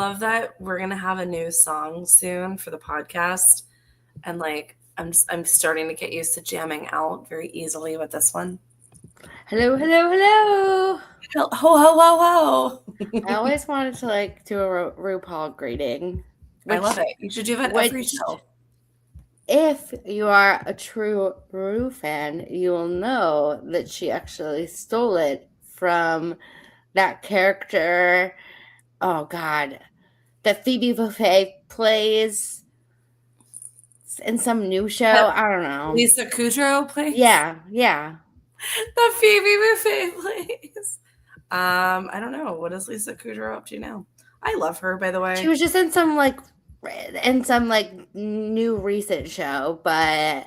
love that we're gonna have a new song soon for the podcast, and like I'm starting to get used to jamming out very easily with this one. Hello, hello, hello. Ho ho ho ho! I always wanted to like do a RuPaul greeting, I which love it. You should do that every which show. if you are a true Ru fan, you will know that she actually stole it from that character. Oh God, that Phoebe Buffay plays in some new show. That I don't know. Lisa Kudrow plays. Yeah. That Phoebe Buffay plays. I don't know. What is Lisa Kudrow up to now? I love her, by the way. She was just in some new recent show, but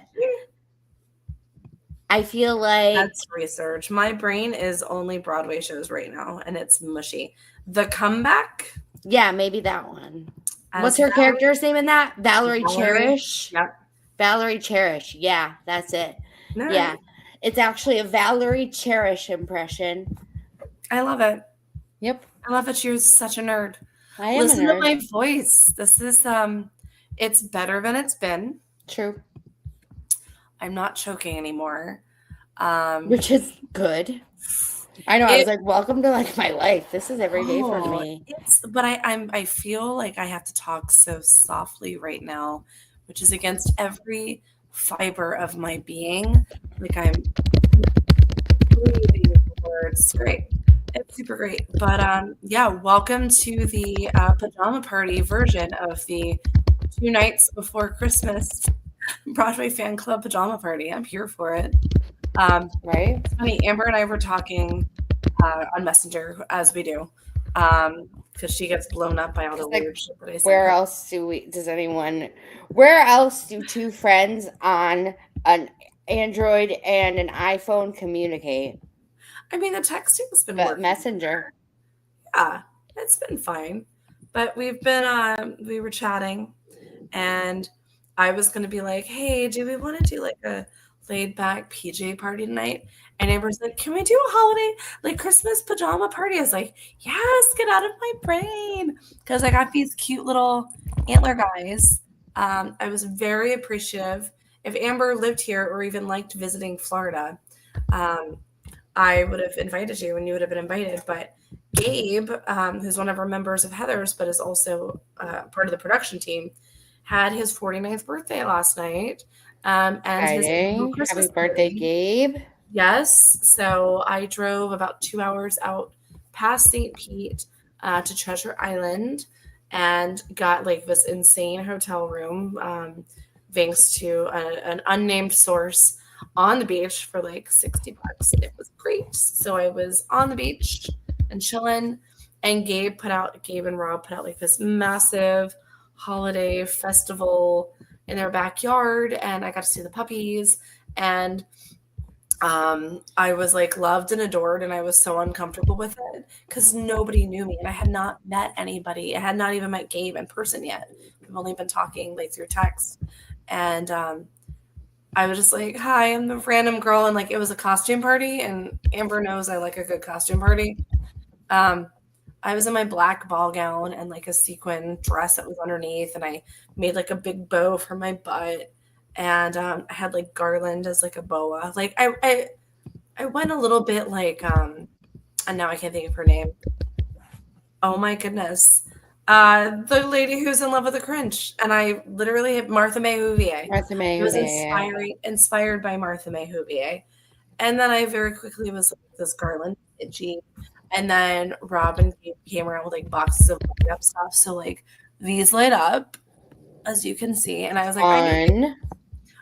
I feel like That's research. My brain is only Broadway shows right now, and it's mushy. The Comeback. yeah, maybe that one. What's her character's name in that? Valerie Cherish? Yep. Valerie Cherish. Yeah, that's it. No. Yeah. It's actually a Valerie Cherish impression. I love it. Yep. I love that you're such a nerd. I am Listen a nerd. to my voice. This is it's better than it's been. True. I'm not choking anymore. Which is good. I know. I was like, welcome to like my life. This is every day for me. But I feel like I have to talk so softly right now, which is against every fiber of my being. Like I'm breathing the words. It's great. It's super great. But yeah, welcome to the pajama party version of the 2 nights before Christmas Broadway fan club pajama party. I'm here for it. Right? It's funny, Amber and I were talking on Messenger, as we do, because she gets blown up by all the weird shit that I say. Where else do two friends on an Android and an iPhone communicate? I mean, the texting's been working. Messenger. Yeah, it's been fine. But we were chatting, and I was going to be like, hey, do we want to do like a laid back PJ party tonight? And Amber's like, can we do a holiday, like Christmas pajama party? I was like, yes, get out of my brain. Because I got these cute little antler guys. I was very appreciative. If Amber lived here or even liked visiting Florida, I would have invited you and you would have been invited. But Gabe, who's one of our members of Heather's, but is also part of the production team, had his 49th birthday last night. And Happy birthday, Gabe. Yes. So I drove about 2 hours out past St. Pete to Treasure Island and got like this insane hotel room thanks to an unnamed source on the beach for like $60. And it was great. So I was on the beach and chilling, and Gabe and Rob put out like this massive holiday festival in their backyard, and I got to see the puppies, and I was like loved and adored, and I was so uncomfortable with it because nobody knew me and I had not met anybody. I had not even met Gabe in person yet. We've only been talking like through text, and I was just like, hi, I'm the random girl, and like it was a costume party, and Amber knows I like a good costume party. I was in my black ball gown and like a sequin dress that was underneath, and I made like a big bow for my butt, and I had like garland as like a boa. Like I went a little bit like and now I can't think of her name. Oh my goodness. The lady who's in love with the Grinch, and I literally had Martha May Whovier. It was inspired by Martha May Whovier, and then I very quickly was like this garland itchy. And then Robin came around with like boxes of light up stuff. So like these light up, as you can see. And I was like, it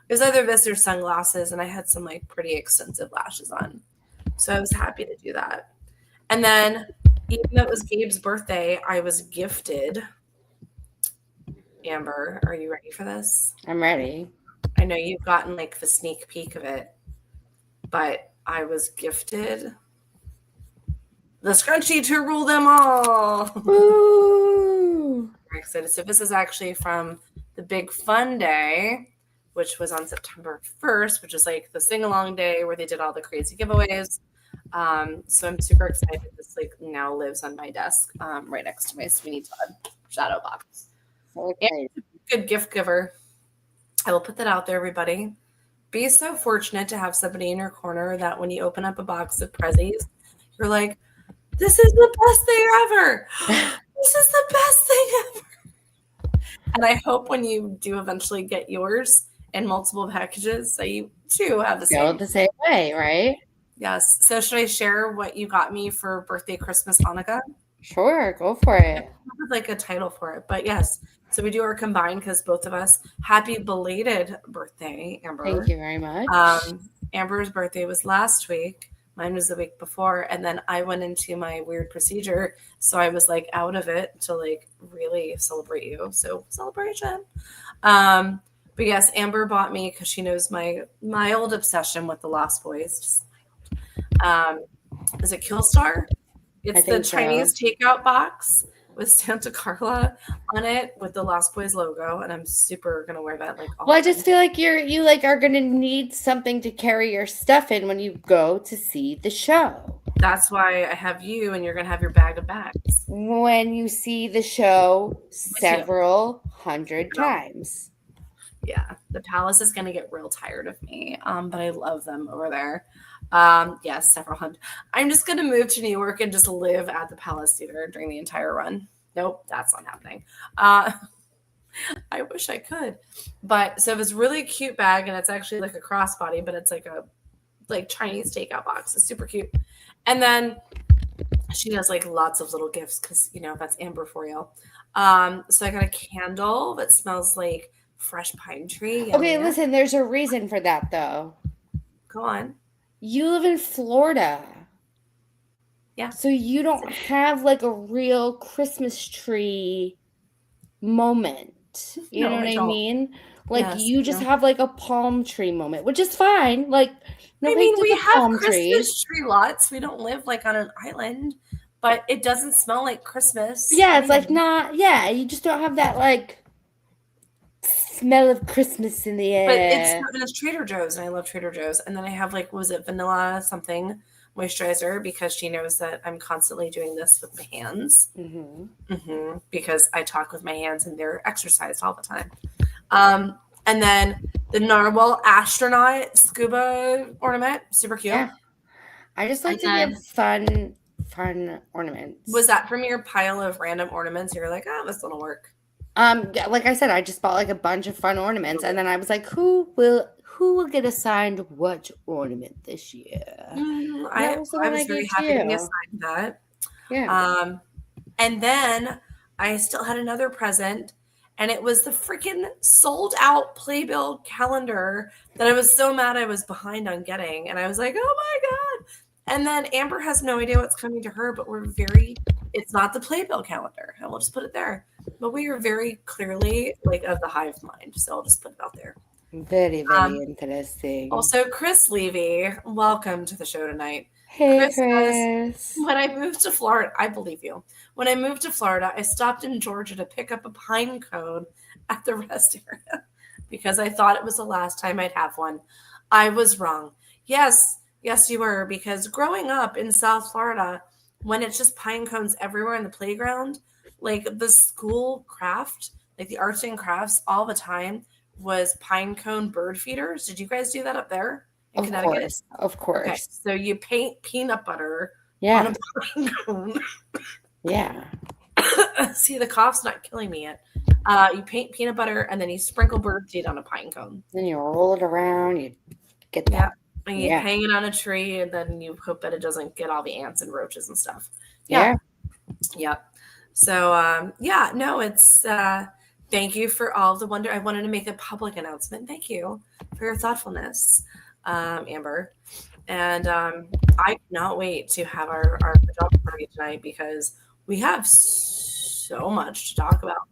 was either this or sunglasses, and I had some like pretty extensive lashes on. So I was happy to do that. And then even though it was Gabe's birthday, I was gifted. Amber, are you ready for this? I'm ready. I know you've gotten like the sneak peek of it, but I was gifted the scrunchie to rule them all. Woo! I'm excited. So this is actually from the Big Fun Day, which was on September 1st, which is like the sing-along day where they did all the crazy giveaways. So I'm super excited. This like now lives on my desk, right next to my Sweeney Todd shadow box. So And excited. good gift giver. I will put that out there, everybody. Be so fortunate to have somebody in your corner that when you open up a box of prezzies, you're like, this is the best thing ever. This is the best thing ever. And I hope when you do eventually get yours in multiple packages that you too have the Go same. the same way, right? Yes. So should I share what you got me for birthday, Christmas, Hanukkah? Sure, go for it. Like a title for it, but yes. So we do our combined because both of us. Happy belated birthday, Amber. Thank you very much. Amber's birthday was last week. Mine was the week before, and then I went into my weird procedure, so I was like out of it to like really celebrate you. So celebration. But yes, Amber bought me because she knows my old obsession with the Lost Boys. Is it Killstar? It's the Chinese takeout box with Santa Carla on it with the Lost Boys logo, and I'm super gonna wear that like all Well, I the time. just feel like you like are gonna need something to carry your stuff in when you go to see the show. That's why I have you, and you're gonna have your bag of bags. When you see the show several hundred times. Yeah, the Palace is gonna get real tired of me, but I love them over there. Yes, several hundred. I'm just gonna move to New York and just live at the Palace Theater during the entire run. Nope, that's not happening. I wish I could, but so it was really cute bag, and it's actually like a crossbody, but it's like a Chinese takeout box. It's super cute, and then she does like lots of little gifts because that's Amber for you. So I got a candle that smells like fresh pine tree. Okay, listen, there's a reason for that though. Go on. You live in Florida. Yeah. So you don't have like a real Christmas tree moment. You know what I mean? Like you just have like a palm tree moment, which is fine. Like I mean, we have Christmas tree lots. We don't live like on an island, but it doesn't smell like Christmas. Yeah, it's like not. Yeah, you just don't have that like smell of Christmas in the air. But it's Trader Joe's, and I love Trader Joe's. And then I have like, was it vanilla something moisturizer because she knows that I'm constantly doing this with my hands. Because I talk with my hands and they're exercised all the time. And then the narwhal astronaut scuba ornament, super cute. Yeah. I just like to give fun ornaments. Was that from your pile of random ornaments? You're like, oh, this will work. Like I said, I just bought like a bunch of fun ornaments, and then I was like, who will get assigned what ornament this year? I was very happy to be assigned that. Yeah. And then I still had another present, and it was the freaking sold out Playbill calendar that I was so mad I was behind on getting. And I was like, oh my God. And then Amber has no idea what's coming to her, but it's not the Playbill calendar. And we'll just put it there. But we are very clearly like of the hive mind. So I'll just put it out there. Very, very interesting. Also, Chris Levy, welcome to the show tonight. Hey, Chris. When I moved to Florida, I believe you. When I moved to Florida, I stopped in Georgia to pick up a pine cone at the rest area because I thought it was the last time I'd have one. I was wrong. Yes, you were, because growing up in South Florida, when it's just pine cones everywhere in the playground, like the school craft, like the arts and crafts all the time was pine cone bird feeders. Did you guys do that up there in Connecticut? Of course. Okay, so you paint peanut butter on a pine cone. Yeah. See, the cough's not killing me yet. You paint peanut butter and then you sprinkle bird seed on a pine cone. Then you roll it around. You get that. Yeah. And you hang it on a tree, and then you hope that it doesn't get all the ants and roaches and stuff. Yeah. Yep. So, it's thank you for all the wonder. I wanted to make a public announcement. Thank you for your thoughtfulness, Amber. And I cannot wait to have our pajama party tonight because we have so much to talk about.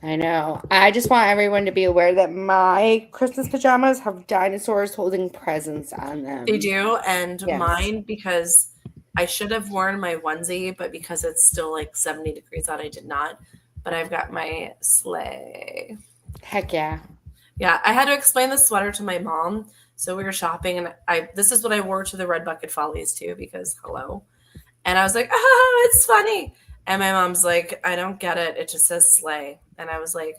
I know. I just want everyone to be aware that my Christmas pajamas have dinosaurs holding presents on them. They do, and mine, because I should have worn my onesie, but because it's still like 70 degrees out, I did not. But I've got my sleigh. Heck yeah. Yeah, I had to explain the sweater to my mom. So we were shopping, and this is what I wore to the Red Bucket Follies too, because hello. And I was like, oh, it's funny. And my mom's like, I don't get it. It just says slay. And I was like,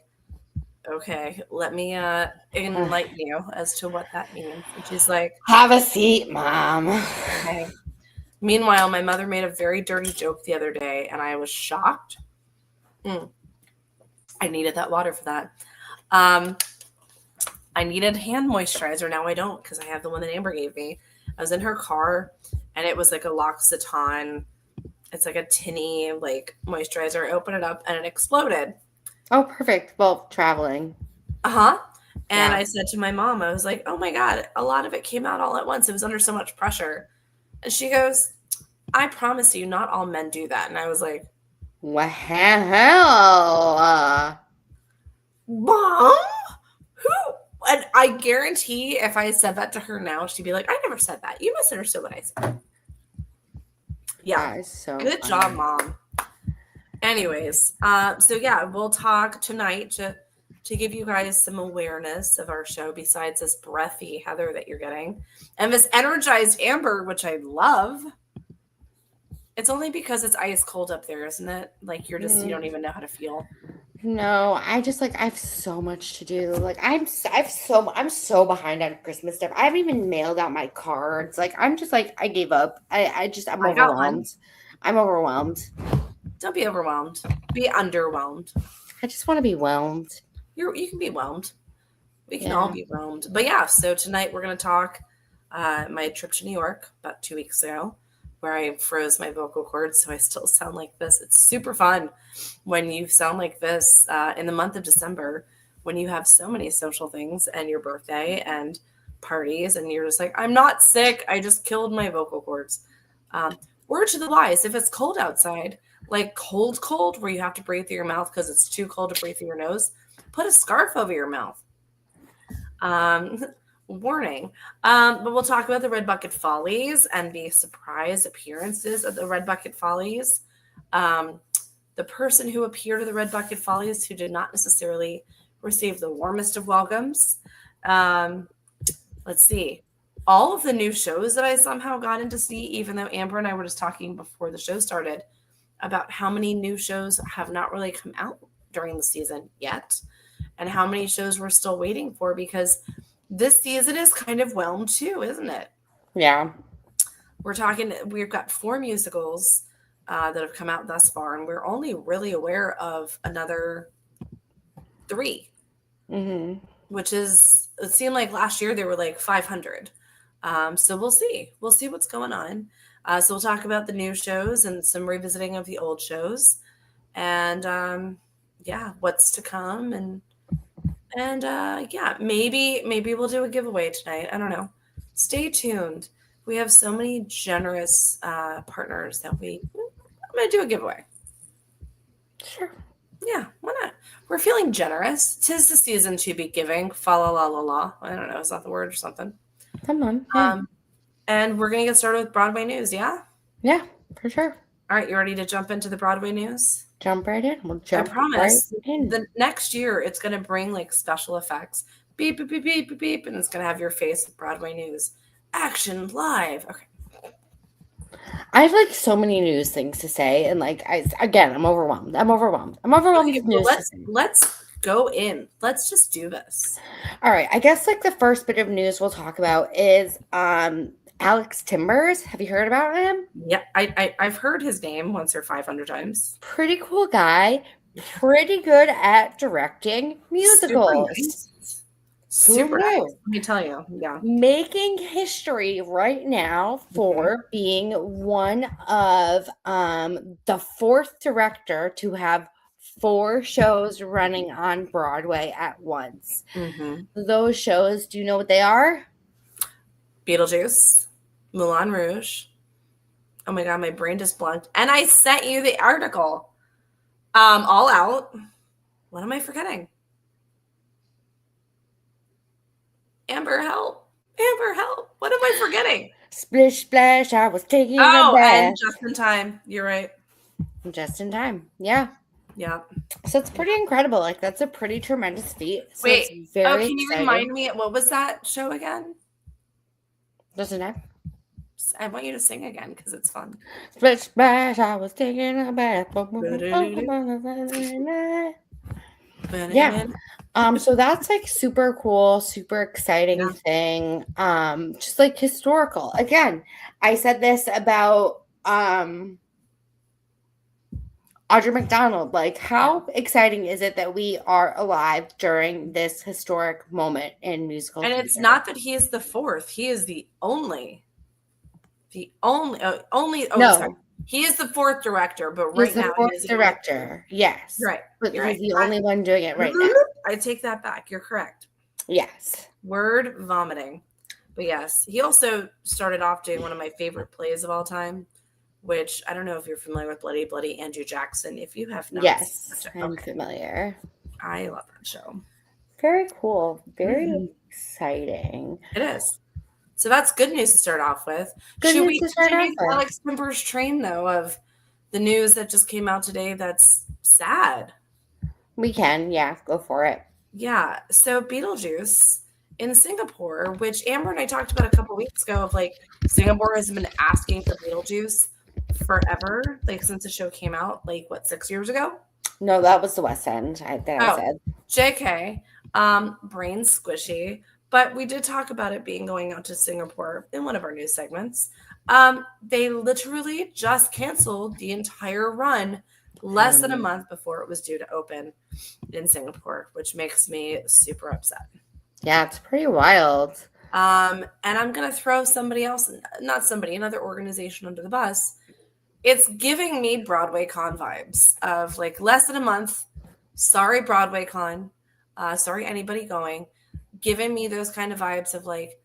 okay, let me enlighten you as to what that means. And she's like, have a seat, Mom. okay. Meanwhile, my mother made a very dirty joke the other day, and I was shocked. I needed that water for that. I needed hand moisturizer. Now I don't, because I have the one that Amber gave me. I was in her car, and it was like a L'Occitane. It's like a tinny like moisturizer. I opened it up, and it exploded. Oh, perfect. Well, traveling. And yeah. I said to my mom, I was like, oh my God, a lot of it came out all at once. It was under so much pressure. And she goes, I promise you, not all men do that. And I was like, wow. Mom? Who? And I guarantee if I said that to her now, she'd be like, I never said that. You misunderstood what I said. Yeah. So good funny. Job, Mom. Anyways, so yeah, we'll talk tonight to give you guys some awareness of our show besides this breathy Heather that you're getting and this energized Amber, which I love. It's only because it's ice cold up there, isn't it? Like you don't even know how to feel. No, I have so much to do. Like I'm so behind on Christmas stuff. I haven't even mailed out my cards. Like I'm just like I gave up. I'm overwhelmed. I'm overwhelmed. Don't be overwhelmed. Be underwhelmed. I just want to be whelmed. You can be whelmed. We can all be whelmed. But yeah, so tonight we're going to talk my trip to New York about 2 weeks ago, where I froze my vocal cords, so I still sound like this. It's super fun when you sound like this in the month of December, when you have so many social things and your birthday and parties, and you're just like, I'm not sick. I just killed my vocal cords. Word to the wise, if it's cold outside, like cold, where you have to breathe through your mouth because it's too cold to breathe through your nose, put a scarf over your mouth. Warning. But we'll talk about the Red Bucket Follies and the surprise appearances of the Red Bucket Follies. The person who appeared at the Red Bucket Follies who did not necessarily receive the warmest of welcomes. Let's see. All of the new shows that I somehow got in to see, even though Amber and I were just talking before the show started about how many new shows have not really come out during the season yet, and how many shows we're still waiting for, because this season is kind of whelmed too, isn't it? Yeah. We've got 4 musicals that have come out thus far, and we're only really aware of another 3, which is, it seemed like last year there were like 500. So we'll see what's going on. So we'll talk about the new shows and some revisiting of the old shows, and what's to come, and maybe we'll do a giveaway tonight. I don't know. Stay tuned. We have so many generous partners that I'm going to do a giveaway. Sure. Yeah, why not? We're feeling generous. 'Tis the season to be giving. Fa la la la la. I don't know. Is that the word or something? Come on. Yeah. And we're going to get started with Broadway news, yeah? Yeah, for sure. All right, you ready to jump into the Broadway news? Jump right in. I promise. Right the next year, it's going to bring like special effects. Beep, beep, beep, beep, beep, beep. And it's going to have your face with Broadway news. Action live. Okay. I have like so many news things to say. And like, I'm overwhelmed. I'm overwhelmed with news. Let's go in. Let's just do this. All right. I guess like the first bit of news we'll talk about is Alex Timbers. Have you heard about him? Yeah, I've heard his name once or 500 times. Pretty cool guy. Pretty good at directing musicals. Super nice. Let me tell you. Yeah. Making history right now for being one of the 4th director to have 4 shows running on Broadway at once. Those shows, do you know what they are? Beetlejuice, Moulin Rouge. Oh my God, my brain just blanked. And I sent you the article. All Out. What am I forgetting? Amber, help. Amber, help. What am I forgetting? Splish Splash, I was taking a bath. And Just in Time. You're right. Just in Time. Yeah. Yeah. So it's pretty incredible. Like, that's a pretty tremendous feat. So wait, can you remind me, what was that show again? Doesn't it? I want you to sing again because it's fun. Splish splash, I was taking a bath. Yeah. So that's like super cool, super exciting Yeah. thing. Just like historical. Again, I said this about Audra McDonald. Like, how exciting is it that we are alive during this historic moment in musical And it's theater? not that he is the fourth; he is the only. Sorry, No, he is the fourth director, but he's right the now he fourth is the only. director. Yes, Right, but you're he's right. the only one doing it right now. I take that back. You're correct. Yes. Word vomiting. But yes, he also started off doing one of my favorite plays of all time, which I don't know if you're familiar with Bloody Bloody Andrew Jackson. If you have not seen Yes, it, I'm okay. familiar. I love that show. Very cool. Very Mhm. exciting. It is. So that's good news to start off with. Good Should news we to start off continue with. Alex Timber's train though of the news that just came out today that's sad? We can, yeah, go for it. Yeah. So Beetlejuice in Singapore, which Amber and I talked about a couple weeks ago, of like Singapore has been asking for Beetlejuice forever, like since the show came out, like what, 6 years ago? No, that was the West End that I Oh, said. JK. Brain squishy. But we did talk about it being going out to Singapore in one of our news segments. They literally just canceled the entire run less than a month before it was due to open in Singapore, which makes me super upset. Yeah, it's pretty wild. And I'm gonna throw somebody else, not somebody, another organization under the bus. It's giving me Broadway Con vibes of like less than a month. Sorry, Broadway Con. Sorry, anybody going. Giving me those kind of vibes of like,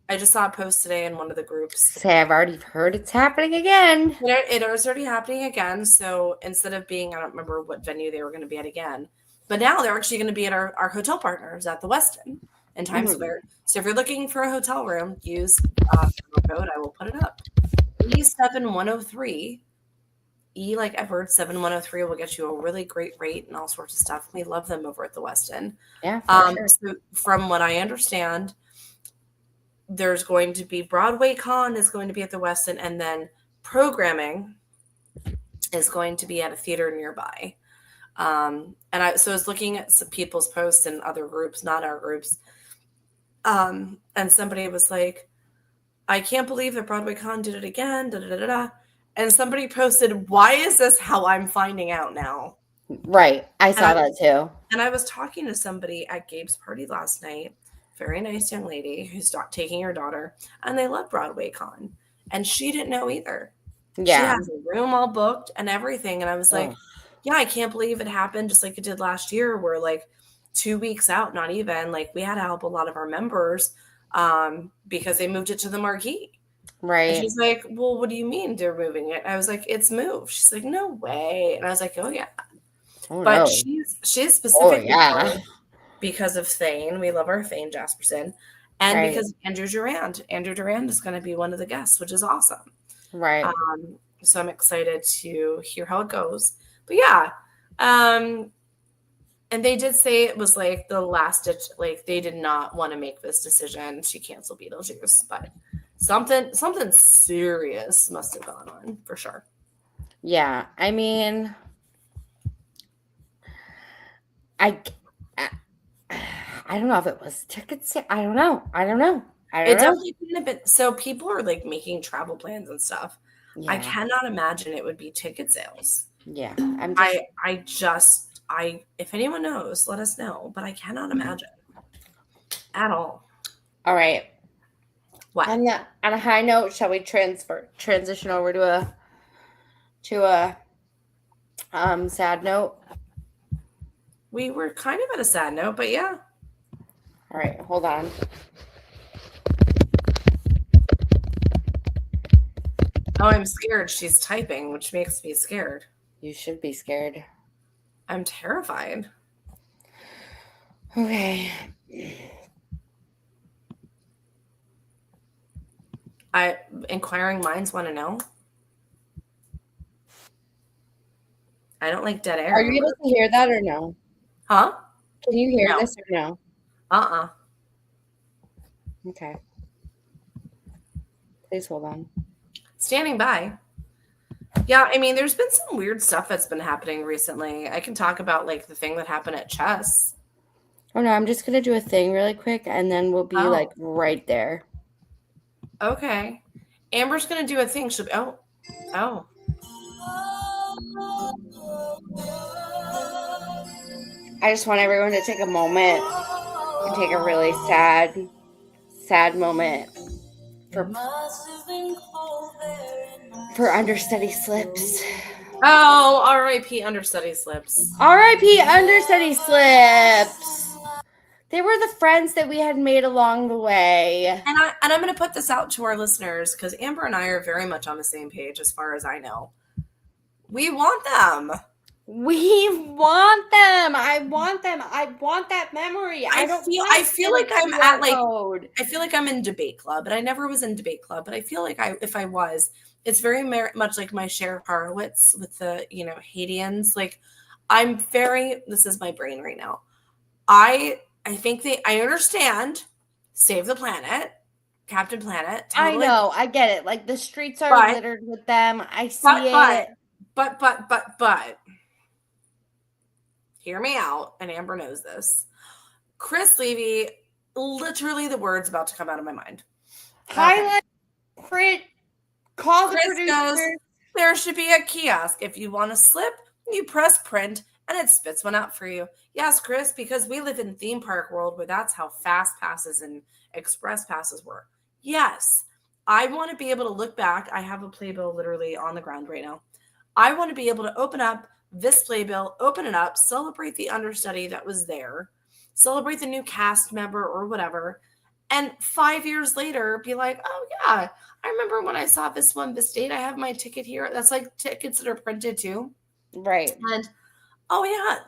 I just saw a post today in one of the groups. Say, I've already heard it's happening again. It is already happening again. So instead of being, I don't remember what venue they were going to be at again, but now they're actually going to be at our hotel partners at the Westin in Times Square. So if you're looking for a hotel room, use promo code. I will put it up. E7103. E like Edward 7103 will get you a really great rate and all sorts of stuff. We love them over at the Westin. Yeah, for sure. So from what I understand, there's going to be Broadway Con is going to be at the Westin, and then programming is going to be at a theater nearby. And I was looking at some people's posts in other groups, not our groups. And somebody was like, I can't believe that Broadway Con did it again. Da, da, da, da, da. And somebody posted, why is this how I'm finding out now? Right. I saw that too. And I was talking to somebody at Gabe's party last night, very nice young lady who's taking her daughter, and they love Broadway Con. And she didn't know either. Yeah. She has a room all booked and everything. And I was like, yeah, I can't believe it happened just like it did last year. We're like 2 weeks out, not even. Like we had to help a lot of our members because they moved it to the Marquee. Right. And she's like, well, what do you mean they're moving it? I was like, it's moved. She's like, no way. And I was like, oh, yeah. Oh, But no. she's specifically yeah. because of Thane. We love our Thane Jasperson. And Right. because of Andrew Durand. Andrew Durand is going to be one of the guests, which is awesome. Right. So I'm excited to hear how it goes. But yeah. And they did say it was like the last ditch, like they did not want to make this decision to cancel Beetlejuice, but something serious must have gone on for sure. Yeah. I mean, I don't know if it was tickets. I don't know. It definitely couldn't have been. So people are like making travel plans and stuff. Yeah. I cannot imagine it would be ticket sales. Yeah. If anyone knows, let us know. But I cannot imagine at all. All right. What? On a high note, shall we transition over to a sad note? We were kind of at a sad note, but yeah. All right, hold on. Oh, I'm scared. She's typing, which makes me scared. You should be scared. I'm terrified. Okay. Inquiring minds want to know. I don't like dead air. Are you able to hear that or no? Huh? Can you hear this or no? Uh-uh. Okay. Please hold on. Standing by. Yeah, I mean, there's been some weird stuff that's been happening recently. I can talk about like the thing that happened at chess. Oh no, I'm just gonna do a thing really quick, and then we'll be like Oh, right there. okay. Amber's gonna do a thing. She'll be, oh. I just want everyone to take a moment and take a really sad moment for understudy slips. Oh, R.I.P. Understudy slips. R.I.P. understudy slips. They were the friends that we had made along the way. And I'm going to put this out to our listeners because Amber and I are very much on the same page as far as I know. We want them. We want them. I want them. I want that memory. I feel like I'm at like code. I feel like I'm in debate club, and I never was in debate club, but I feel like if I was, it's very much like my Cher Horowitz with the, Haitians. Like this is my brain right now. I think I understand Save the Planet, Captain Planet. Totally. I know, I get it. Like the streets are littered with them. I see it. But hear me out, and Amber knows this. Chris Levy, literally the words about to come out of my mind. Highlight, print, call Chris the producer. Goes, there should be a kiosk. If you want to slip, you press print, and it spits one out for you. Yes, Chris, because we live in theme park world where that's how fast passes and express passes were. Yes, I want to be able to look back. I have a playbill literally on the ground right now. I want to be able to open up this playbill, open it up, celebrate the understudy that was there, celebrate the new cast member or whatever, and 5 years later be like, oh yeah, I remember when I saw this date, I have my ticket here. That's like tickets that are printed too. Right. And oh yeah,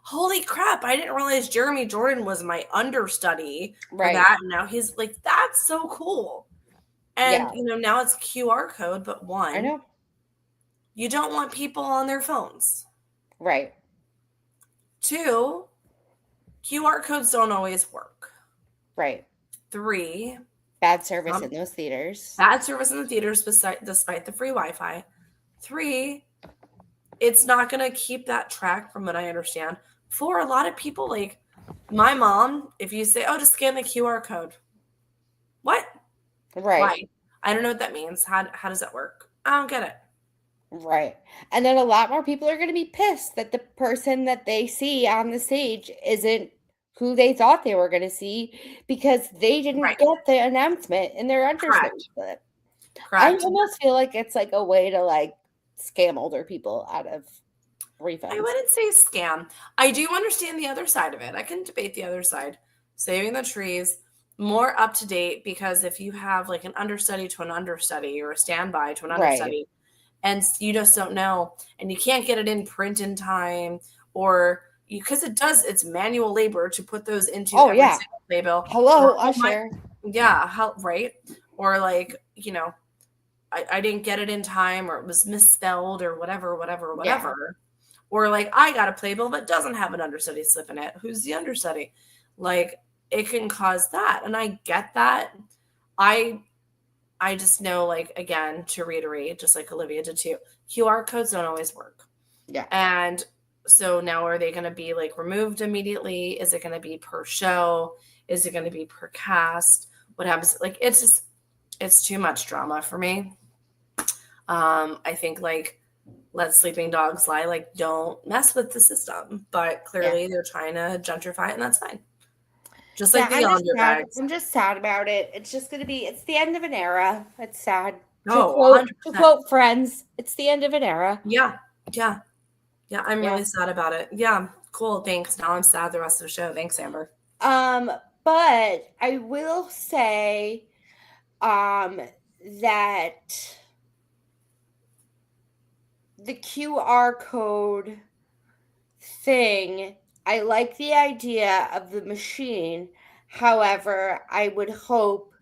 holy crap, I didn't realize Jeremy Jordan was my understudy for that. And now he's like, that's so cool. And now it's QR code, but one, I know. You don't want people on their phones. Right. 2, QR codes don't always work. Right. 3, bad service in those theaters. Bad service in the theaters despite the free Wi-Fi. 3, it's not going to keep that track from what I understand. 4, a lot of people, like my mom, if you say, just scan the QR code. What? Right. Why? I don't know what that means. How does that work? I don't get it. Right. And then a lot more people are going to be pissed that the person that they see on the stage isn't who they thought they were going to see because they didn't get the announcement in their understudy slip. I almost feel like it's like a way to like scam older people out of refunds. I wouldn't say scam. I do understand the other side of it. I can debate the other side. Saving the trees, more up to date, because if you have like an understudy to an understudy or a standby to an understudy, and you just don't know, and you can't get it in print in time, or because it's manual labor to put those into every single playbill. Hello, Usher. Right. Or like, I didn't get it in time, or it was misspelled, or whatever. Yeah. Or like I got a playbill that doesn't have an understudy slip in it. Who's the understudy? Like it can cause that, and I get that. I just know, like, again, to reiterate, just like Olivia did too, QR codes don't always work. Yeah. And so now are they going to be like removed immediately? Is it going to be per show? Is it going to be per cast? What happens? Like, it's too much drama for me. I think like let sleeping dogs lie, like don't mess with the system, but clearly they're trying to gentrify it, and that's fine. Just like the underbags. I'm just sad about it. It's just going to be, it's the end of an era. It's sad. To quote Friends, it's the end of an era. Yeah. I'm really sad about it. Yeah. Cool. Thanks. Now I'm sad the rest of the show. Thanks, Amber. But I will say, that the QR code thing, I like the idea of the machine. However, I would hope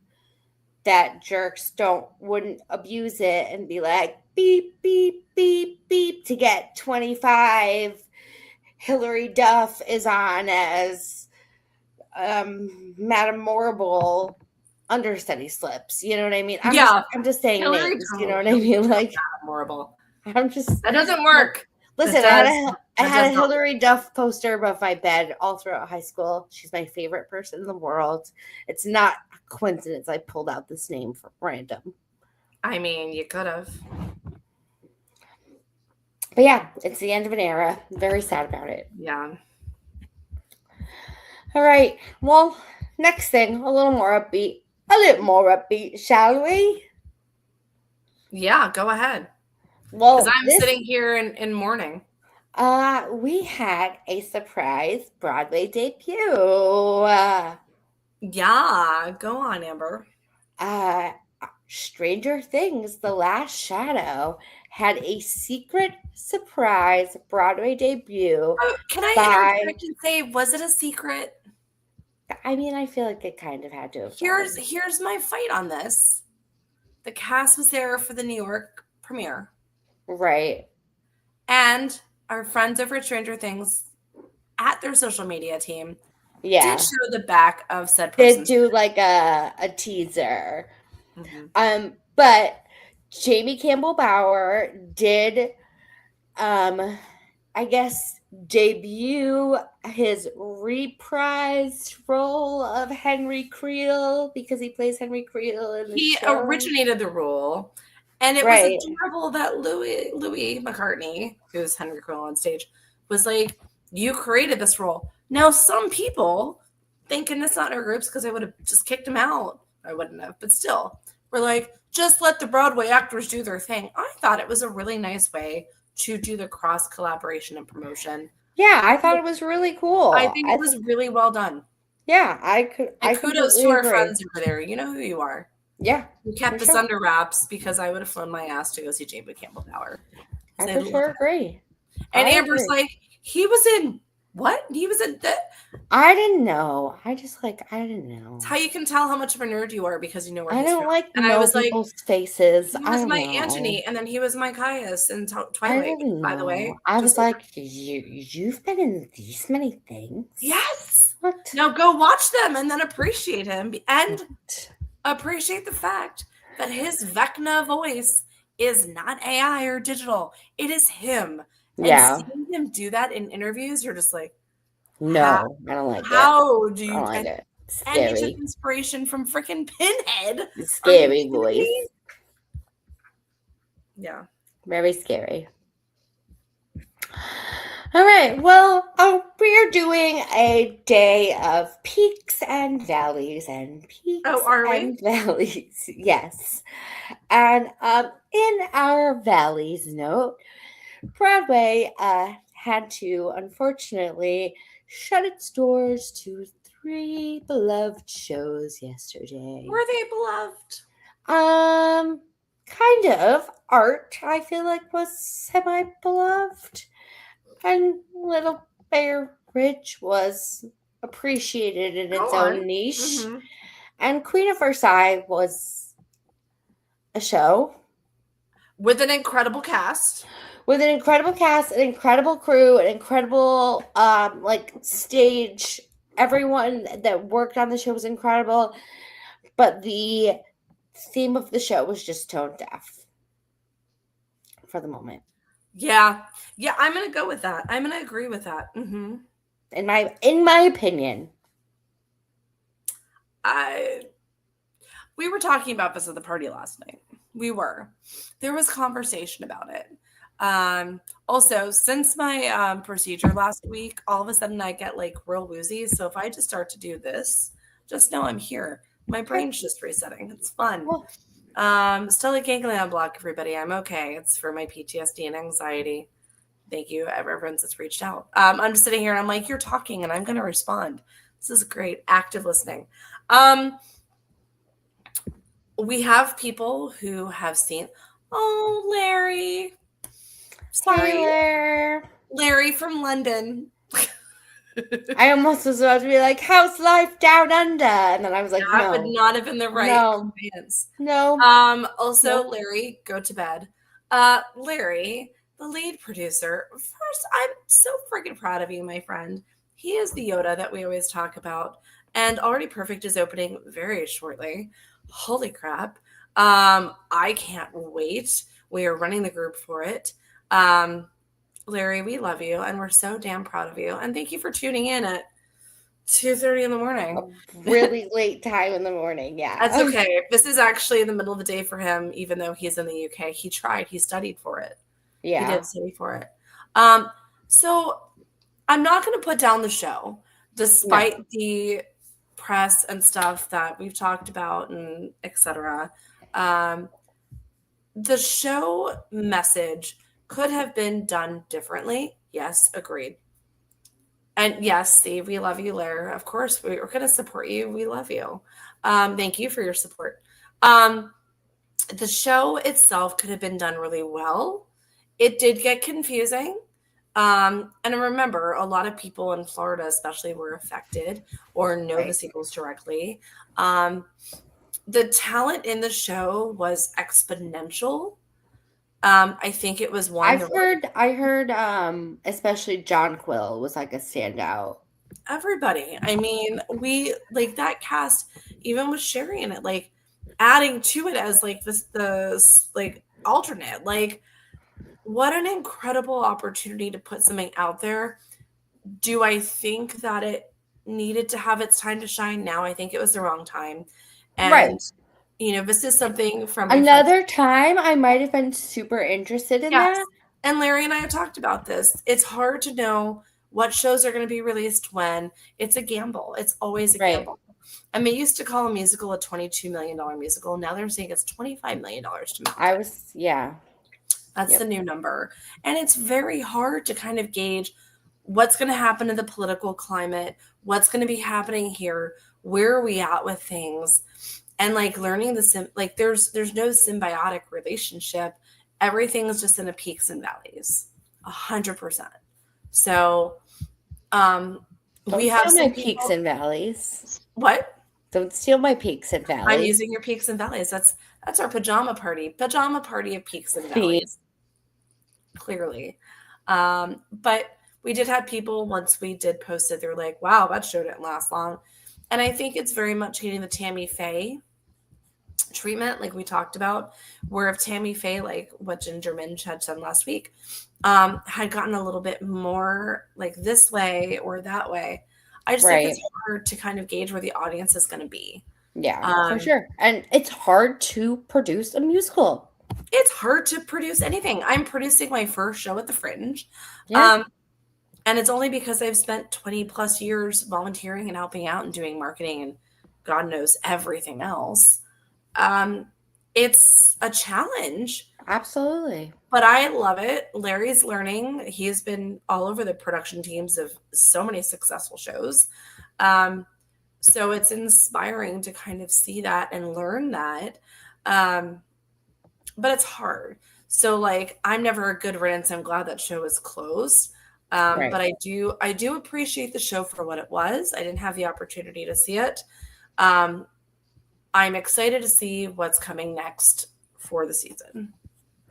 that jerks wouldn't abuse it and be like, beep, beep, beep, beep, to get 25. Hillary Duff is on as Madame Morrible understudy slips. You know what I mean? I'm just saying Hillary names. You know what I mean? Like, horrible. I'm just. That doesn't work. Listen, That I had a does not Hillary Duff poster above my bed all throughout high school. She's my favorite person in the world. It's not a coincidence I pulled out this name for random. I mean, you could have. But yeah, it's the end of an era. I'm very sad about it. Yeah. All right. Well, next thing, a little more upbeat, shall we? Yeah, go ahead. Well, because I'm sitting here in mourning. We had a surprise Broadway debut. Yeah, go on, Amber. Stranger Things, The Last Shadow had a secret surprise Broadway debut. Can I interject and say, was it a secret? I mean, I feel like it kind of had to have. Here's my fight on this. The cast was there for the New York premiere. Right. And our friends over at Stranger Things at their social media team did show the back of said person. Did do like a teaser. Mm-hmm. But Jamie Campbell Bower did I guess debut his reprised role of Henry Creel because he plays Henry Creel in the show. Originated the role. And it was adorable that Louis McCartney, who's Henry Creel on stage, was like, you created this role. Now, some people, thank goodness not in our groups because I would have just kicked him out. I wouldn't have, but still, we're like, just let the Broadway actors do their thing. I thought it was a really nice way to do the cross collaboration and promotion. Yeah, I thought it was really cool. I think it was really well done. Yeah, I kudos to our friends over there. You know who you are. Yeah. We kept this under wraps because I would have flown my ass to go see Jamie Campbell Bower. I for sure agree. And Amber's like, he was in what? He was in that. I didn't know. I didn't know. It's how you can tell how much of a nerd you are because you know where he's from. Like and I was people's faces. He was my Antony, and then he was my Caius in Twilight, by the way. I was like, you've been in these many things? Yes. What? Now go watch them and then appreciate him and appreciate the fact that his Vecna voice is not AI or digital. It is him. And seeing him do that in interviews, you're just like, no, I don't like it. How do you? I don't like it. Scary. And he took inspiration from freaking Pinhead. Scary voice. Yeah. Very scary. All right. Well, we are doing a day of peaks and valleys and peaks and valleys. Yes. And in our valleys note, Broadway had to, unfortunately, shut its doors to 3 beloved shows yesterday. Were they beloved? Kind of. Art, I feel like, was semi-beloved. And Little Bear Ridge was appreciated in its own niche. Mm-hmm. And Queen of Versailles was a show. With an incredible cast. With an incredible cast, an incredible crew, an incredible stage. Everyone that worked on the show was incredible. But the theme of the show was just tone deaf for the moment. Yeah, I'm gonna go with that. I'm gonna agree with that. Mm-hmm. In my opinion, we were talking about this at the party last night. There was conversation about it. Also, since my procedure last week, all of a sudden I get like real woozy. So if I just start to do this, just know I'm here. My brain's just resetting. It's fun. Still a ganglion block, everybody. I'm okay. It's for my PTSD and anxiety. Thank you, everyone that's reached out. I'm just sitting here and I'm like, you're talking and I'm going to respond. This is great. Active listening. We have people who have seen, Larry. Sorry. Larry from London. I almost was about to be like, how's life down under? And then I was like, that would not have been the right audience. No. Also, Larry, go to bed. Larry, the lead producer. First, I'm so freaking proud of you, my friend. He is the Yoda that we always talk about. And Already Perfect is opening very shortly. Holy crap. I can't wait. We are running the group for it. Larry, we love you and we're so damn proud of you. And thank you for tuning in at 2:30 in the morning. A really late time in the morning, yeah. That's okay. This is actually in the middle of the day for him, even though he's in the UK. He tried. He studied for it. Yeah. He did study for it. So I'm not going to put down the show, despite the press and stuff that we've talked about and etc. The show message could have been done differently. Yes, agreed. And yes, Steve, we love you, Lair. Of course, we're going to support you. We love you. Thank you for your support. The show itself could have been done really well. It did get confusing. And remember, a lot of people in Florida, especially, were affected or know the sequels directly. The talent in the show was exponential. I think it was one. I heard, especially John Quill was like a standout. Everybody. I mean, we like that cast, even with Sherry in it, like adding to it as like the like alternate. Like, what an incredible opportunity to put something out there. Do I think that it needed to have its time to shine? Now I think it was the wrong time. And this is something from another time I might have been super interested in that. And Larry and I have talked about this. It's hard to know what shows are going to be released when. It's a gamble. It's always a gamble. And they used to call a musical a $22 million musical. Now they're saying it's $25 million to make. That's the new number. And it's very hard to kind of gauge what's going to happen in the political climate, what's going to be happening here, where are we at with things, and like learning there's no symbiotic relationship. Everything's just in the peaks and valleys, 100%. So, we have my peaks and valleys. What? Don't steal my peaks and valleys. I'm using your peaks and valleys. That's our pajama party of peaks and valleys. Clearly. But we did have people, once we did post it, they were like, wow, that show didn't last long. And I think it's very much getting the Tammy Faye treatment, like we talked about, where if Tammy Faye, like what Ginger Minj had done last week, had gotten a little bit more like this way or that way, I just think it's hard to kind of gauge where the audience is going to be. Yeah, for sure. And it's hard to produce a musical. It's hard to produce anything. I'm producing my first show at the Fringe. And it's only because I've spent 20 plus years volunteering and helping out and doing marketing and God knows everything else. It's a challenge. Absolutely. But I love it. Larry's learning. He's been all over the production teams of so many successful shows. So it's inspiring to kind of see that and learn that. But it's hard. So like, I'm never a good riddance. I'm glad that show is closed. But I do appreciate the show for what it was. I didn't have the opportunity to see it. I'm excited to see what's coming next for the season.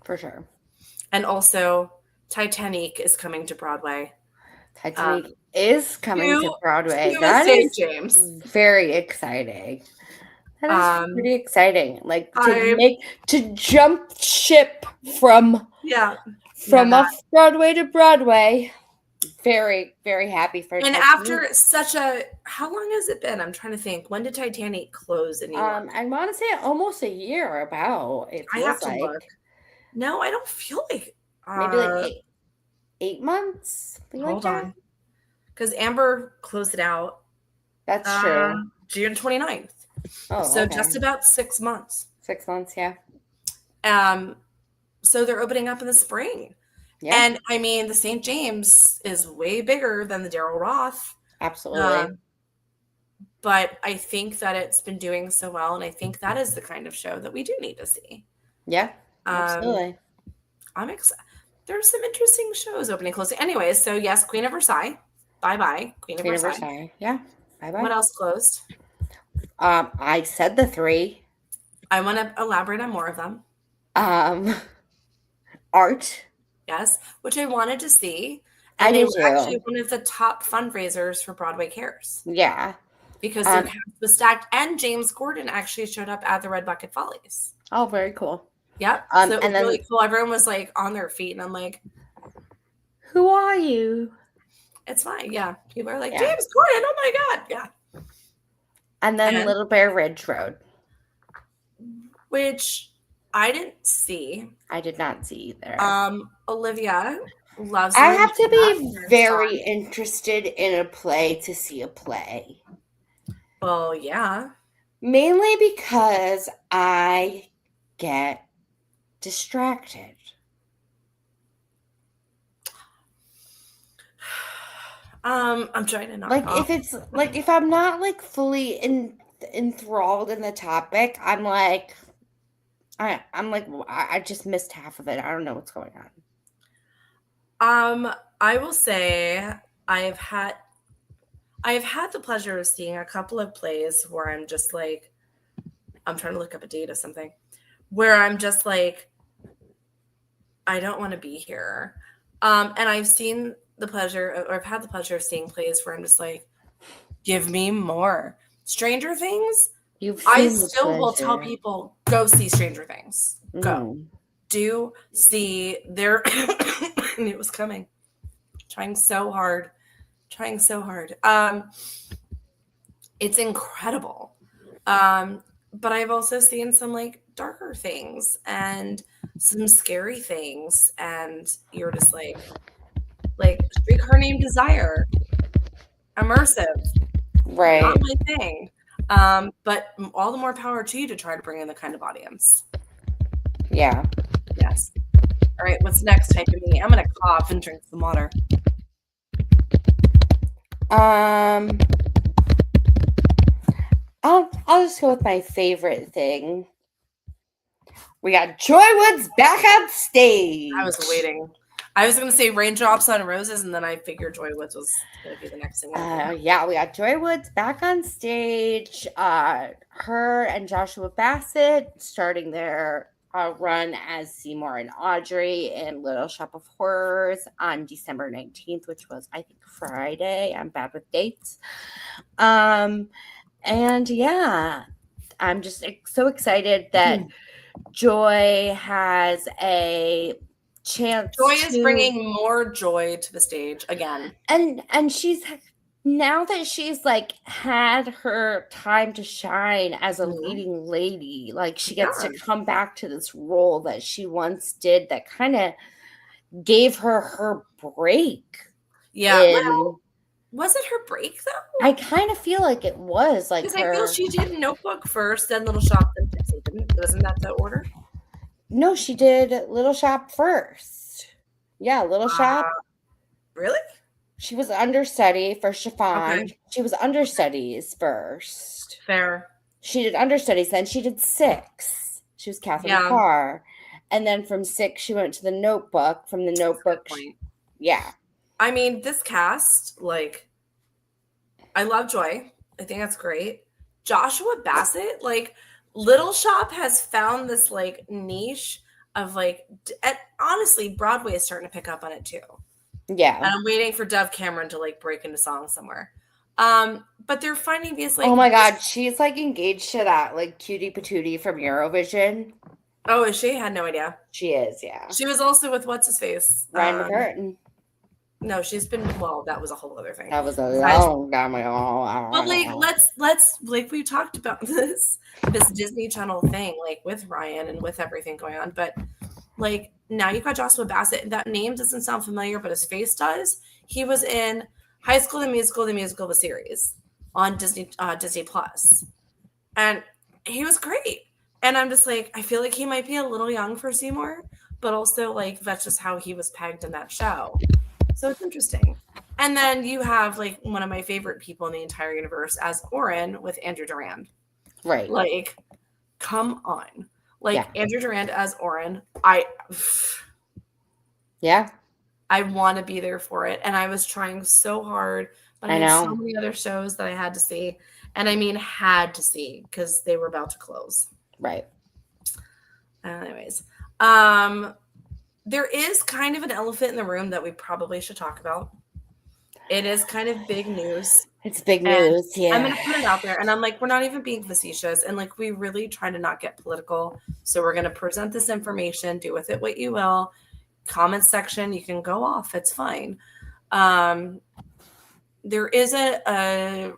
For sure. And also, Titanic is coming to Broadway. That is James. Very exciting. That is pretty exciting. Like to jump ship from off Broadway to Broadway. Very, very happy for Titanic. After how long has it been? I'm trying to think. When did Titanic close in New York? I want to say almost a year about. I have to look. No, I don't feel like maybe like 8 months. Hold on. Because Amber closed it out. That's true. June 29th. Oh, so just about 6 months. 6 months, yeah. So they're opening up in the spring. Yeah. And I mean, the St. James is way bigger than the Daryl Roth. Absolutely. But I think that it's been doing so well, and I think that is the kind of show that we do need to see. Yeah, absolutely. I'm excited. There's some interesting shows opening closing. Anyways, so yes, Queen of Versailles. Bye-bye. Queen of Versailles. Yeah. Bye-bye. What else closed? I said the 3. I want to elaborate on more of them. Art. Yes, which I wanted to see. And it was actually one of the top fundraisers for Broadway Cares. Yeah. because their cast was stacked, and James Corden actually showed up at the Red Bucket Follies. Oh, very cool. Yep. So it was really cool. Everyone was like on their feet, and I'm like, who are you? It's fine. Yeah. People are like, James Corden. Oh my God. Yeah. And then Little Bear Ridge Road, which I didn't see. I did not see either. Olivia loves. I have to be very interested in a play to see a play. Well, yeah. Mainly because I get distracted. I'm trying to not if I'm not fully enthralled in the topic, I'm like I just missed half of it. I don't know what's going on. I will say I've had the pleasure of seeing a couple of plays where I'm just like, I'm trying to look up a date or something, where I'm just like, I don't want to be here. And I've seen the pleasure, or I've had the pleasure of seeing plays where I'm just like, give me more. Stranger Things, I still will tell people, go see Stranger Things. Go. Do see their, and it was coming. Trying so hard. It's incredible. But I've also seen some like darker things and some scary things, and you're just like Streetcar Named Desire, immersive, right? Not my thing. But all the more power to you to try to bring in the kind of audience. Yeah. Yes. All right. What's next? Type of me. I'm gonna cough and drink some water. I'll just go with my favorite thing. We got Joy Woods back on stage. I was waiting. I was going to say Raindrops on Roses, and then I figured Joy Woods was going to be the next thing. Yeah, we got Joy Woods back on stage. Her and Joshua Bassett starting their run as Seymour and Audrey in Little Shop of Horrors on December 19th, which was, I think, Friday. I'm bad with dates. And yeah, I'm just so excited that Joy has a chance. Joy is bringing more joy to the stage again. And she's, now that she's had her time to shine as a leading lady, she gets to come back to this role that she once did that kind of gave her break. Yeah. Well, was it her break though? I kind of feel like it was because I feel she did Notebook first, then Little Shop, then Pixie. Wasn't that the order? No, she did Little Shop first. Yeah, Little Shop. Really? She was understudy for Chiffon. Okay. She was understudies first. Fair. She did understudies, then she did 6. She was Catherine Parr. And then from 6, she went to the Notebook. From the Notebook, yeah. I mean, this cast, I love Joy. I think that's great. Joshua Bassett, Little Shop has found this niche of honestly, Broadway is starting to pick up on it too. Yeah. And I'm waiting for Dove Cameron to break into song somewhere. But they're finding these oh my God, she's engaged to that cutie patootie from Eurovision. Oh, is she? I had no idea. She is, yeah. She was also with what's his face? Ryan McCurtain. No, she's been, well, that was a whole other thing. That was a long time ago. But let's we talked about this Disney Channel thing, with Ryan and with everything going on. But now you've got Joshua Bassett. That name doesn't sound familiar, but his face does. He was in High School the Musical, the series on Disney Plus. And he was great. And I'm just I feel like he might be a little young for Seymour, but also that's just how he was pegged in that show. So it's interesting. And then you have one of my favorite people in the entire universe as Oren with Andrew Durand. Right. Come on. Andrew Durand as Oren. Yeah. I want to be there for it. And I was trying so hard, but I had so many other shows that I had to see. And I mean, had to see because they were about to close. Right. Anyways, there is kind of an elephant in the room that we probably should talk about. It is kind of big news. It's big And news, I'm yeah. going to put it out there. And I'm like, we're not even being facetious. And like, we really try to not get political. So we're going to present this information, do with it what you will. Comment section, you can go off. It's fine. There is a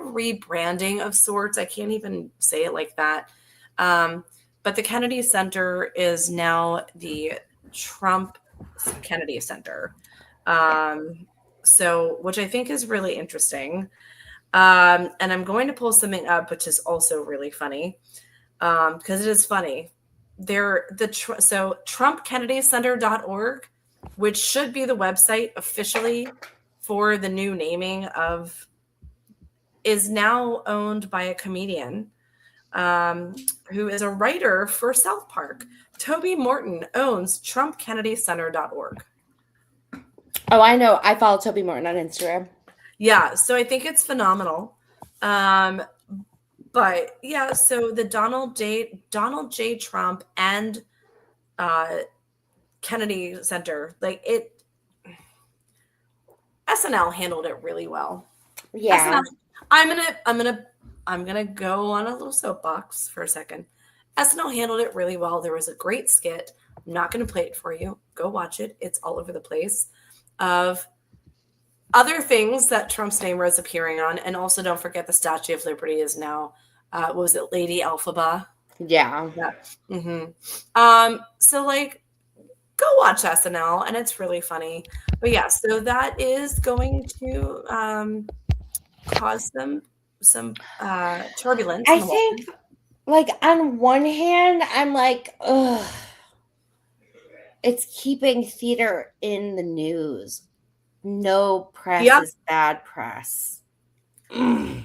rebranding of sorts. I can't even say it like that. But the Kennedy Center is now the Trump Kennedy Center. So, which I think is really interesting. And I'm going to pull something up, which is also really funny, because it is funny. So TrumpKennedyCenter.org, which should be the website officially for the new naming of, is now owned by a comedian who is a writer for South Park. Toby Morton owns TrumpKennedyCenter.org. Oh, I know. I follow Toby Morton on Instagram. Yeah, so I think it's phenomenal. But yeah, so the Donald J. Trump and Kennedy Center, like it, SNL handled it really well. Yeah. SNL, I'm gonna go on a little soapbox for a second. SNL handled it really well. There was a great skit. I'm not gonna play it for you. Go watch it. It's all over the place. Of other things that Trump's name was appearing on, and also don't forget the Statue of Liberty is now, what was it, Lady Alphaba? Yeah. Yeah. So like, go watch SNL, and it's really funny. But yeah, so that is going to cause some turbulence. I think, like, on one hand, I'm like, ugh, it's keeping theater in the news. No press Yep. is bad press. All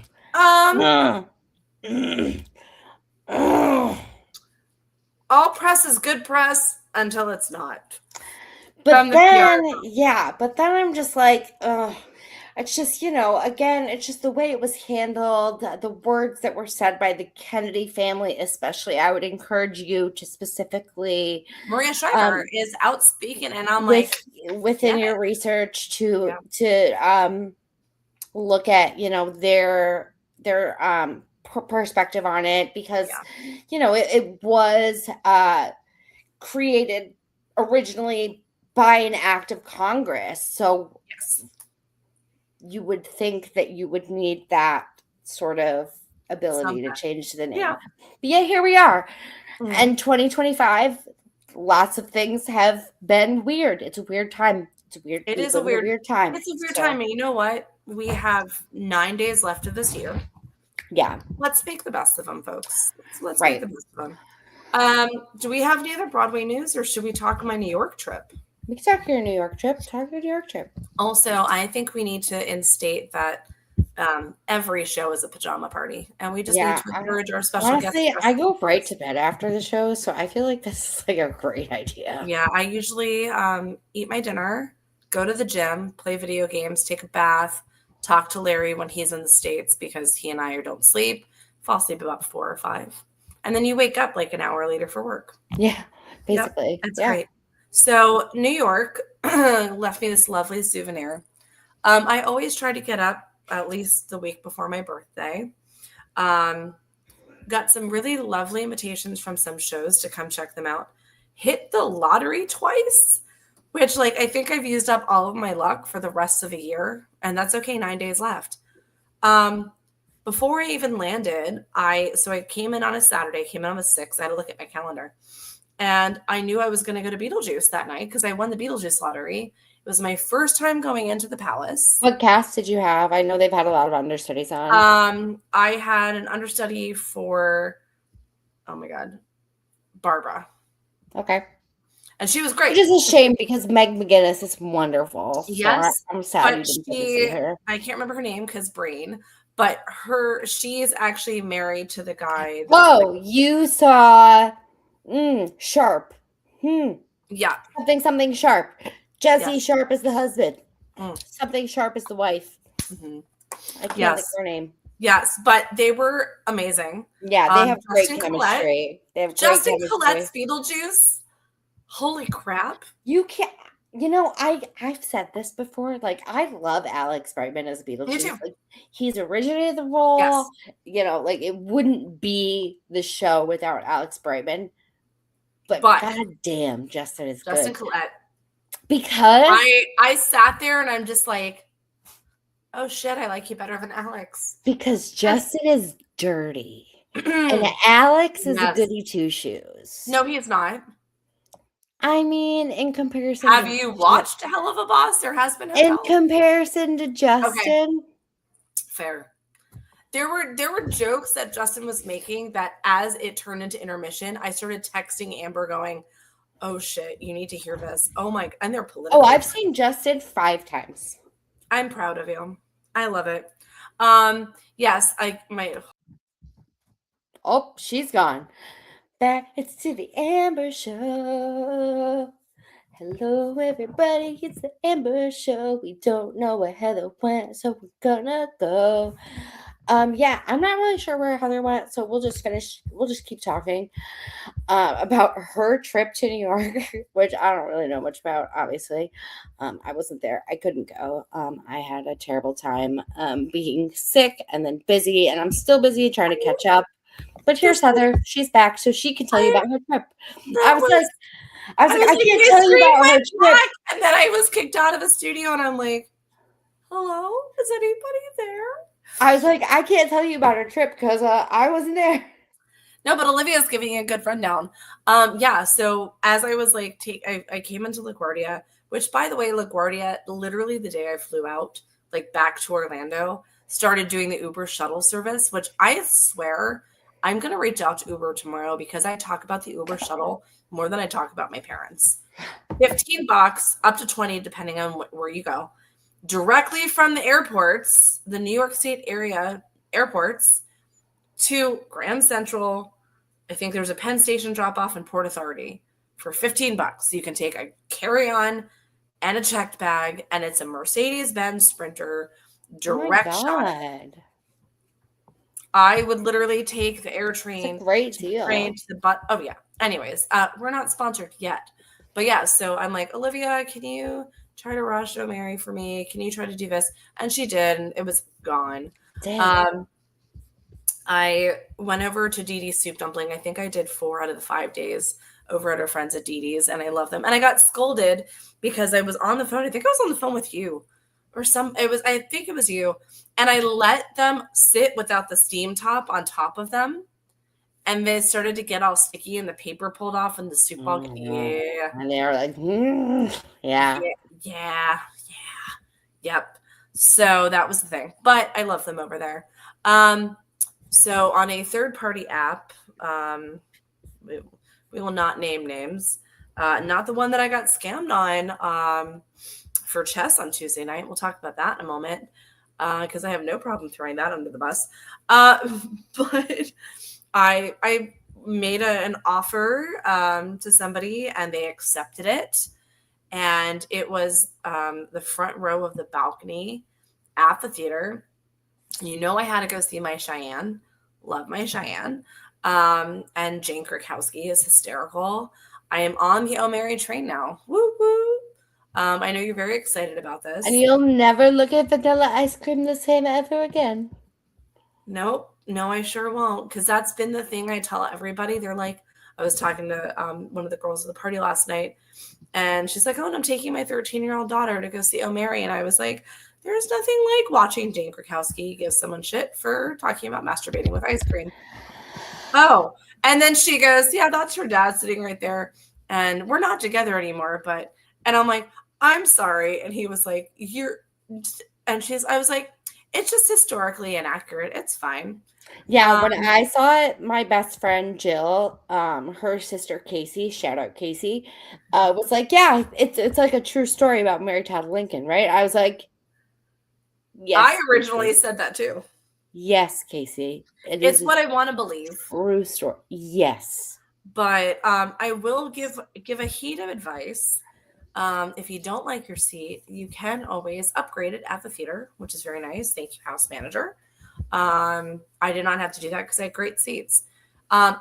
press is good press until it's not. But then, but then I'm just like, ugh. It's just, again, it's just the way it was handled, the words that were said by the Kennedy family, especially. I would encourage you to specifically, Maria Shriver is outspeaking, and I'm within your research to look at, their perspective on it, because it was created originally by an act of Congress. So you would think that you would need that sort of ability to change the name. Yeah. But yeah, here we are. Mm-hmm. And 2025, lots of things have been weird. It's a weird time. It is a weird time. It's a weird time. And you know what? We have 9 days left of this year. Yeah. Let's make the best of them, folks. Let's make the best of them. Do we have any other Broadway news, or should we talk my New York trip? We can talk your New York trip. Also, I think we need to instate that every show is a pajama party, and we just need to encourage our special guests. Honestly, I go right to bed after the show, so I feel like this is like a great idea. Yeah, I usually eat my dinner, go to the gym, play video games, take a bath, talk to Larry when he's in the States, because he and I don't sleep, fall asleep about 4 or 5. And then you wake up like an hour later for work. Yeah, basically. That's great. So New York left me this lovely souvenir. I always try to get up at least the week before my birthday. Got some really lovely invitations from some shows to come check them out. Hit the lottery twice, which I think I've used up all of my luck for the rest of the year, and that's okay. 9 days left. Before I even landed, I came in on a Saturday, came in on the 6th. I had to look at my calendar. And I knew I was going to go to Beetlejuice that night because I won the Beetlejuice lottery. It was my first time going into the Palace. What cast did you have? I know they've had a lot of understudies on. I had an understudy for, oh my God, Barbara. Okay. And she was great. Which is a shame because Meg McGinnis is wonderful. Yes. So I'm sad you didn't get to see her. I can't remember her name because brain. But she is actually married to the guy. Whoa, you saw Sharp. Yeah. Something Sharp. Jesse Sharp is the husband. Something Sharp is the wife. Mm-hmm. I can't think of her name. Yes, but they were amazing. Yeah, they have great chemistry. Justin Collette's Beetlejuice. Holy crap. You can't. I've said this before. Like, I love Alex Brightman as Me Beetlejuice. too. Like, he's originated the role. Yes. Like it wouldn't be the show without Alex Brightman. But But goddamn, Justin is Justin good Collette, because I sat there and I'm just like, oh shit, I like you better than Alex. Justin is dirty, and Yes. Alex is a goody two shoes. No, he is not. I mean, in comparison Have to you watched Hell of a Boss? There has been in Hotel. comparison to Okay, Justin, fair. There were jokes that Justin was making that as it turned into intermission, I started texting Amber going, "Oh shit, you need to hear this." Oh my, and they're political. I've seen Justin 5 times. I'm proud of you. I love it. Yes, Oh, she's gone. Back, it's to the Amber Show. Hello, everybody. It's the Amber Show. We don't know where Heather went, so we're gonna go. Yeah, I'm not really sure where Heather went, so we'll just keep talking about her trip to New York, which I don't really know much about, obviously. I wasn't there. I couldn't go. I had a terrible time being sick and then busy, and I'm still busy trying to catch up. But here's Heather. She's back, so she can tell you about her trip. I was like, I can't tell you about her trip. And then I was kicked out of the studio, and I'm like, hello? Is anybody there? I was like, I can't tell you about her trip because I wasn't there. No, but Olivia's giving you a good rundown. Yeah, so as I was like, I came into LaGuardia, which, by the way, LaGuardia, literally the day I flew out, like back to Orlando, started doing the Uber shuttle service, which I swear I'm going to reach out to Uber tomorrow because I talk about the Uber shuttle more than I talk about my parents. $15 up to 20, depending on where you go. Directly from the airports, the New York State area airports, to Grand Central. I think there's a Penn Station drop off in Port Authority for $15. You can take a carry-on and a checked bag, and it's a Mercedes-Benz Sprinter direct shot. I would literally take the air train. It's a great deal. Train to the butt. Oh yeah. Anyways, we're not sponsored yet, but yeah. So I'm like, Olivia, can you try to rush O'Mary for me? Can you try to do this? And she did, and it was gone. Damn. I went over to Dee Dee's Soup Dumpling. I think I did 4 out of the 5 days over at our friends at Dee Dee's, and I love them. And I got scolded because I was on the phone. I think I was on the phone with you or I think it was you. And I let them sit without the steam top on top of them. And they started to get all sticky and the paper pulled off and the soup all, yeah. And they were like, yeah. Yep. So that was the thing. But I love them over there. So on a third-party app, we will not name names. Not the one that I got scammed on for chess on Tuesday night. We'll talk about that in a moment because I have no problem throwing that under the bus. But I made an offer to somebody and they accepted it. And it was the front row of the balcony at the theater. You know, I had to go see my Cheyenne. Love my Cheyenne. And Jane Krakowski is hysterical. I am on the O'Mary train now. Woo woo. I know you're very excited about this. And you'll never look at vanilla ice cream the same ever again. Nope. No, I sure won't. Because that's been the thing I tell everybody. They're like, I was talking to one of the girls at the party last night. And she's like, oh, and I'm taking my 13-year-old daughter to go see O'Mary. And I was like, there's nothing like watching Jane Krakowski give someone shit for talking about masturbating with ice cream. Oh, and then she goes, yeah, that's her dad sitting right there. And we're not together anymore. And I'm like, I'm sorry. And he was like, I was like, it's just historically inaccurate. It's fine. Yeah, when I saw it, my best friend Jill, her sister Casey, shout out Casey, was like, yeah, it's like a true story about Mary Todd Lincoln, right? I was like, yes. I originally said that too. Yes, Casey. It's what I want to believe. True story. Yes. But I will give a heed of advice. If you don't like your seat, you can always upgrade it at the theater, which is very nice. Thank you, house manager. I did not have to do that because I had great seats.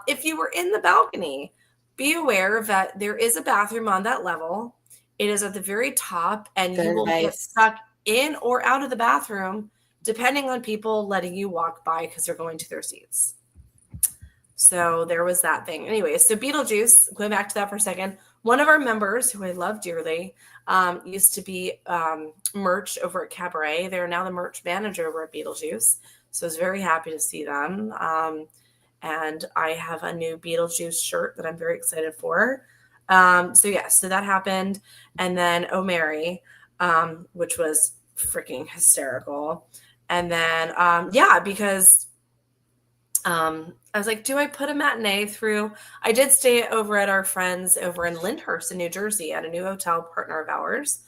If you were in the balcony, be aware that there is a bathroom on that level. It is at the very top, and you Very will get nice. stuck in or out of the bathroom, depending on people letting you walk by because they're going to their seats. So there was that thing. Anyway, so Beetlejuice, going back to that for a second, one of our members, who I love dearly, used to be merch over at Cabaret. They're now the merch manager over at Beetlejuice. So I was very happy to see them. And I have a new Beetlejuice shirt that I'm very excited for. So that happened. And then Oh Mary, which was freaking hysterical. And then, because I was like, do I put a matinee through? I did stay over at our friends over in Lyndhurst in New Jersey at a new hotel partner of ours.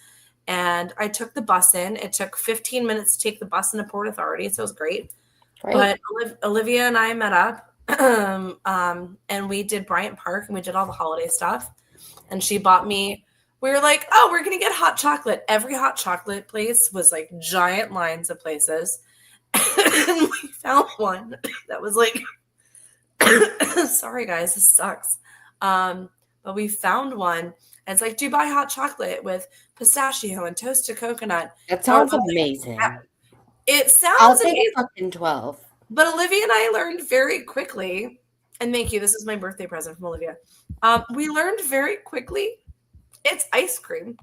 And I took the bus in. It took 15 minutes to take the bus into Port Authority, so it was great. Right. But Olivia and I met up, and we did Bryant Park, and we did all the holiday stuff. And she bought me, we were like, oh, we're going to get hot chocolate. Every hot chocolate place was like giant lines of places. And we found one that was like, sorry guys, this sucks. But we found one, and it's like, do you buy hot chocolate with pistachio and toasted coconut? That sounds amazing. It I'll sounds take amazing. fucking 12. But Olivia and I learned very quickly, and thank you, this is my birthday present from Olivia. We learned very quickly it's ice cream.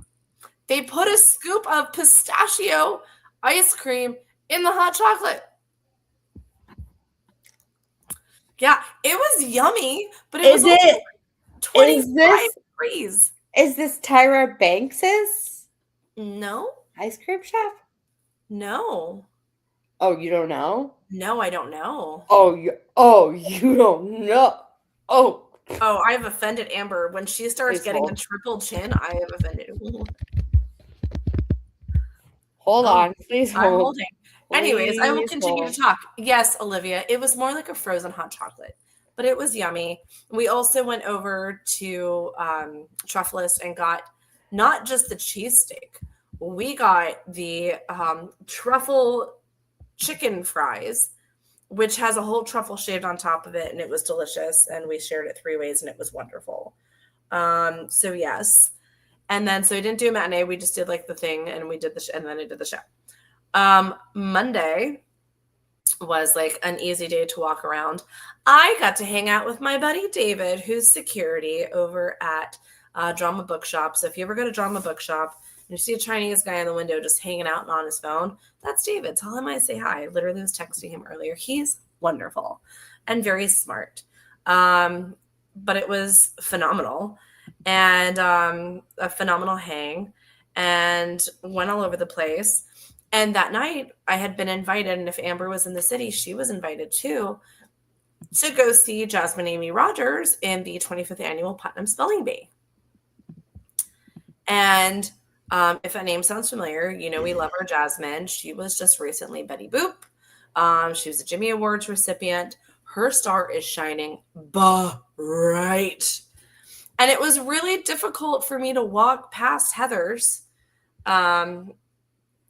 They put a scoop of pistachio ice cream in the hot chocolate. Yeah, it was yummy, but it was only 25 degrees. Is this Tyra Banks's? No. Ice cream shop? No. Oh, you don't know? No, I don't know. Oh, you don't know. Oh, I have offended Amber. When she starts getting a triple chin, I have offended. Hold on, please hold. I'm holding. Anyways, I will continue to talk. Yes, Olivia, it was more like a frozen hot chocolate, but it was yummy. We also went over to Truffleist and got not just the cheesesteak. We got the truffle chicken fries, which has a whole truffle shaved on top of it, and it was delicious. And we shared it 3 ways, and it was wonderful. So yes, and then so we didn't do a matinee. We just did like the thing, and we did and then I did the show. Monday was like an easy day to walk around. I got to hang out with my buddy David, who's security over at Drama Bookshop. So if you ever go to Drama Bookshop and you see a Chinese guy in the window just hanging out and on his phone, that's David. Tell him I say hi. I literally was texting him earlier. He's wonderful and very smart. But it was phenomenal, and a phenomenal hang, and went all over the place. And that night I had been invited, and if Amber was in the city, she was invited too, to go see Jasmine Amy Rogers in the 25th annual Putnam Spelling Bee. And if that name sounds familiar, you know, we love our Jasmine. She was just recently Betty Boop. She was a Jimmy Awards recipient. Her star is shining bright. And it was really difficult for me to walk past Heather's.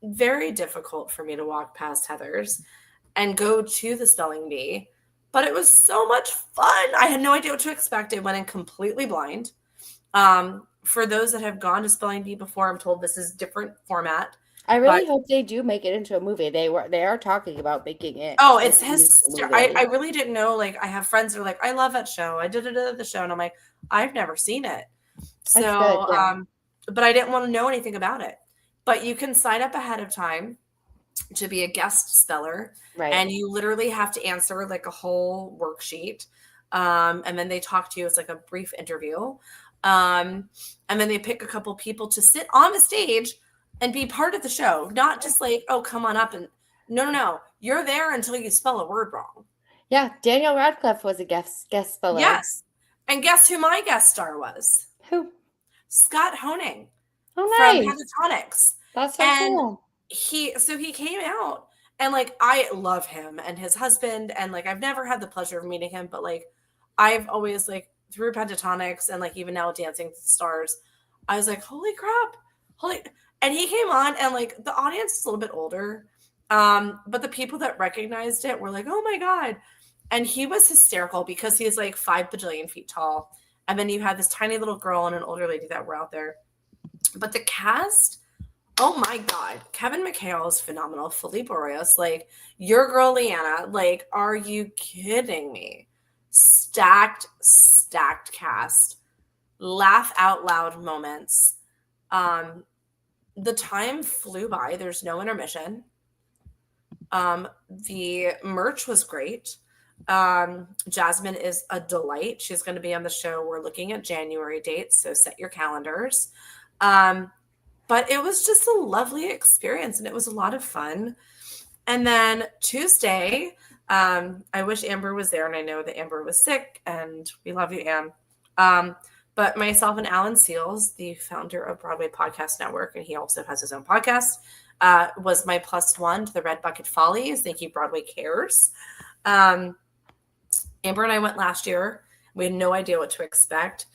Very difficult for me to walk past Heather's and go to the spelling bee. But it was so much fun. I had no idea what to expect. I went in completely blind. For those that have gone to spelling bee before, I'm told this is different format. I really hope they do make it into a movie. They are talking about making it. Oh, it's hysterical. I really didn't know. Like, I have friends that are like, I love that show. I did it at the show. And I'm like, I've never seen it. So, good, yeah. But I didn't want to know anything about it. But you can sign up ahead of time to be a guest speller. Right. And you literally have to answer like a whole worksheet. And then they talk to you. It's like a brief interview. And then they pick a couple people to sit on the stage and be part of the show. Not just like, oh, come on up. And no. You're there until you spell a word wrong. Yeah. Daniel Radcliffe was a guest speller. Yes. And guess who my guest star was? Who? Scott Honig. Oh, nice. From Pentatonics. That's so cool. He came out, and like, I love him and his husband, and like, I've never had the pleasure of meeting him, but like, I've always like through Pentatonics and like even now Dancing with the Stars, I was like, holy crap, and he came on, and like the audience is a little bit older, but the people that recognized it were like, oh my God. And he was hysterical because he's like 5 bajillion feet tall. And then you had this tiny little girl and an older lady that were out there. But the cast, oh my God, Kevin McHale is phenomenal. Philippe Boreas, like your girl Leanna, like, are you kidding me? Stacked cast, laugh out loud moments. The time flew by. There's no intermission. The merch was great. Jasmine is a delight. She's going to be on the show. We're looking at January dates, so set your calendars. But it was just a lovely experience, and it was a lot of fun. And then Tuesday, I wish Amber was there, and I know that Amber was sick, and we love you, Am. But myself and Alan Seals, the founder of Broadway Podcast Network, and he also has his own podcast, was my +1 to the Red Bucket Follies. Thank you, Broadway Cares. Amber and I went last year. We had no idea what to expect.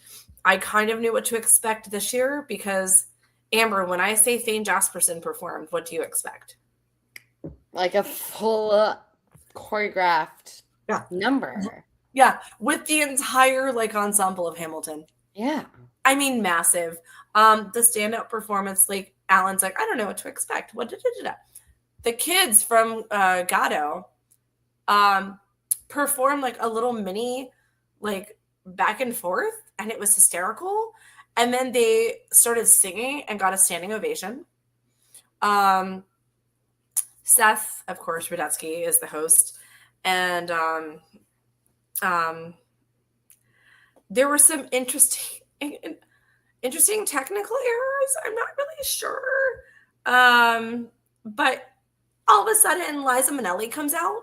I kind of knew what to expect this year because, Amber, when I say Thane Jasperson performed, what do you expect? Like a full choreographed number. Yeah, with the entire like ensemble of Hamilton. Yeah. I mean, massive. The standout performance, like Alan's like, I don't know what to expect. The kids from Gatto performed like a little mini like back and forth, and it was hysterical. And then they started singing and got a standing ovation. Seth, of course, Rudetsky is the host. And there were some interesting technical errors. I'm not really sure. But all of a sudden, Liza Minnelli comes out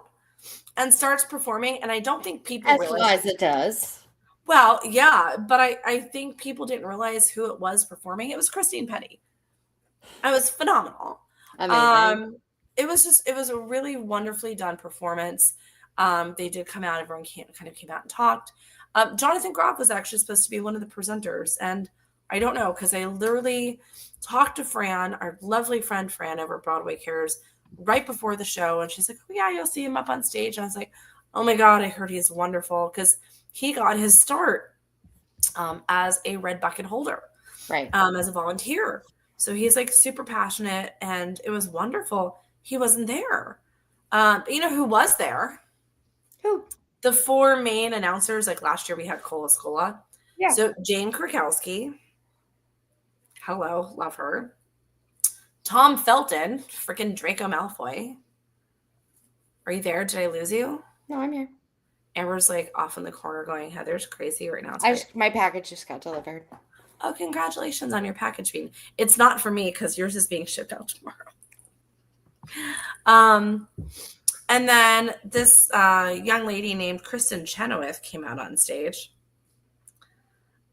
and starts performing. And I don't think people realize Liza does. Well, yeah, but I think people didn't realize who it was performing. It was Christine Petty. It was phenomenal. Amazing. It was a really wonderfully done performance. They did come out, everyone kind of came out and talked. Jonathan Groff was actually supposed to be one of the presenters, and I don't know, because I literally talked to Fran, our lovely friend Fran over at Broadway Cares, right before the show, and she's like, oh yeah, you'll see him up on stage. And I was like, oh my God, I heard he's wonderful, because he got his start as a red bucket holder, right? As a volunteer. So he's like super passionate, and it was wonderful. He wasn't there. But you know who was there? Who? The 4 main announcers. Like last year we had Cola Scola. Yeah. So Jane Krakowski. Hello, love her. Tom Felton, freaking Draco Malfoy. Are you there? Did I lose you? No, I'm here. Amber's like off in the corner going, Heather's crazy right now. My package just got delivered. Oh, congratulations on your package being. It's not for me because yours is being shipped out tomorrow. And then this young lady named Kristen Chenoweth came out on stage.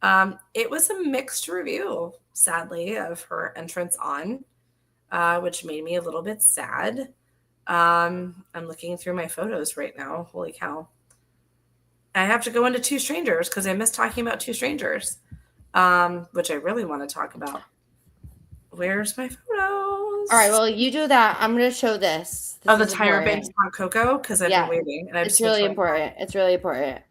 It was a mixed review, sadly, of her entrance on, which made me a little bit sad. I'm looking through my photos right now. Holy cow. I have to go into Two Strangers because I missed talking about Two Strangers, which I really want to talk about. Where's my photos? All right, well, you do that. I'm going to show this. The Tyra Banks on Coco, because I've been waiting. And it's really important. It's really important.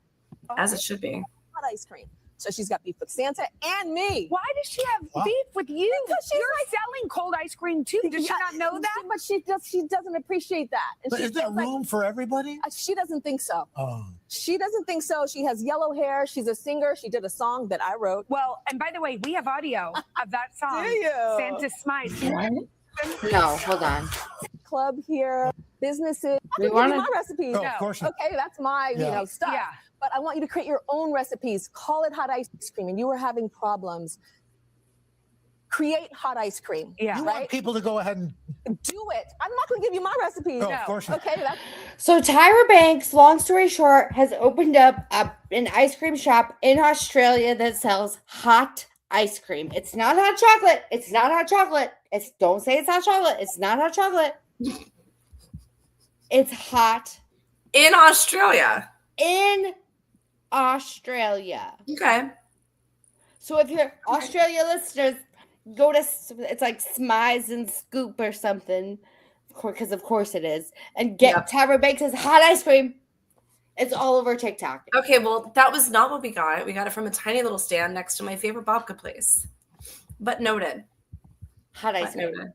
As it should be. Hot ice cream. So she's got beef with Santa and me. Why does she have beef with you? Because you're selling cold ice cream too. Does she not know that? But she doesn't appreciate that. And but is there room for everybody? She doesn't think so. Oh. She doesn't think so. She has yellow hair. She's a singer. She did a song that I wrote. Well, and by the way, we have audio of that song. Do you? Santa Smites. No, hold on. Club here, businesses. We want my recipes. No, of course not. Okay, that's my stuff. Yeah. But I want you to create your own recipes. Call it hot ice cream. And you were having problems. Create hot ice cream. Yeah. You want people to go ahead and do it. I'm not going to give you my recipes. No, of course not. Okay. So Tyra Banks, long story short, has opened up an ice cream shop in Australia that sells hot ice cream. It's not hot chocolate. It's not hot chocolate. Don't say it's hot chocolate. It's not hot chocolate. It's hot. In Australia. In Australia. Okay. So if you're Australia listeners, go to, it's like Smize and Scoop or something, because of course it is, and get Tyra Banks' hot ice cream. It's all over TikTok. Okay, well, that was not what we got. We got it from a tiny little stand next to my favorite babka place. But noted. Hot ice cream.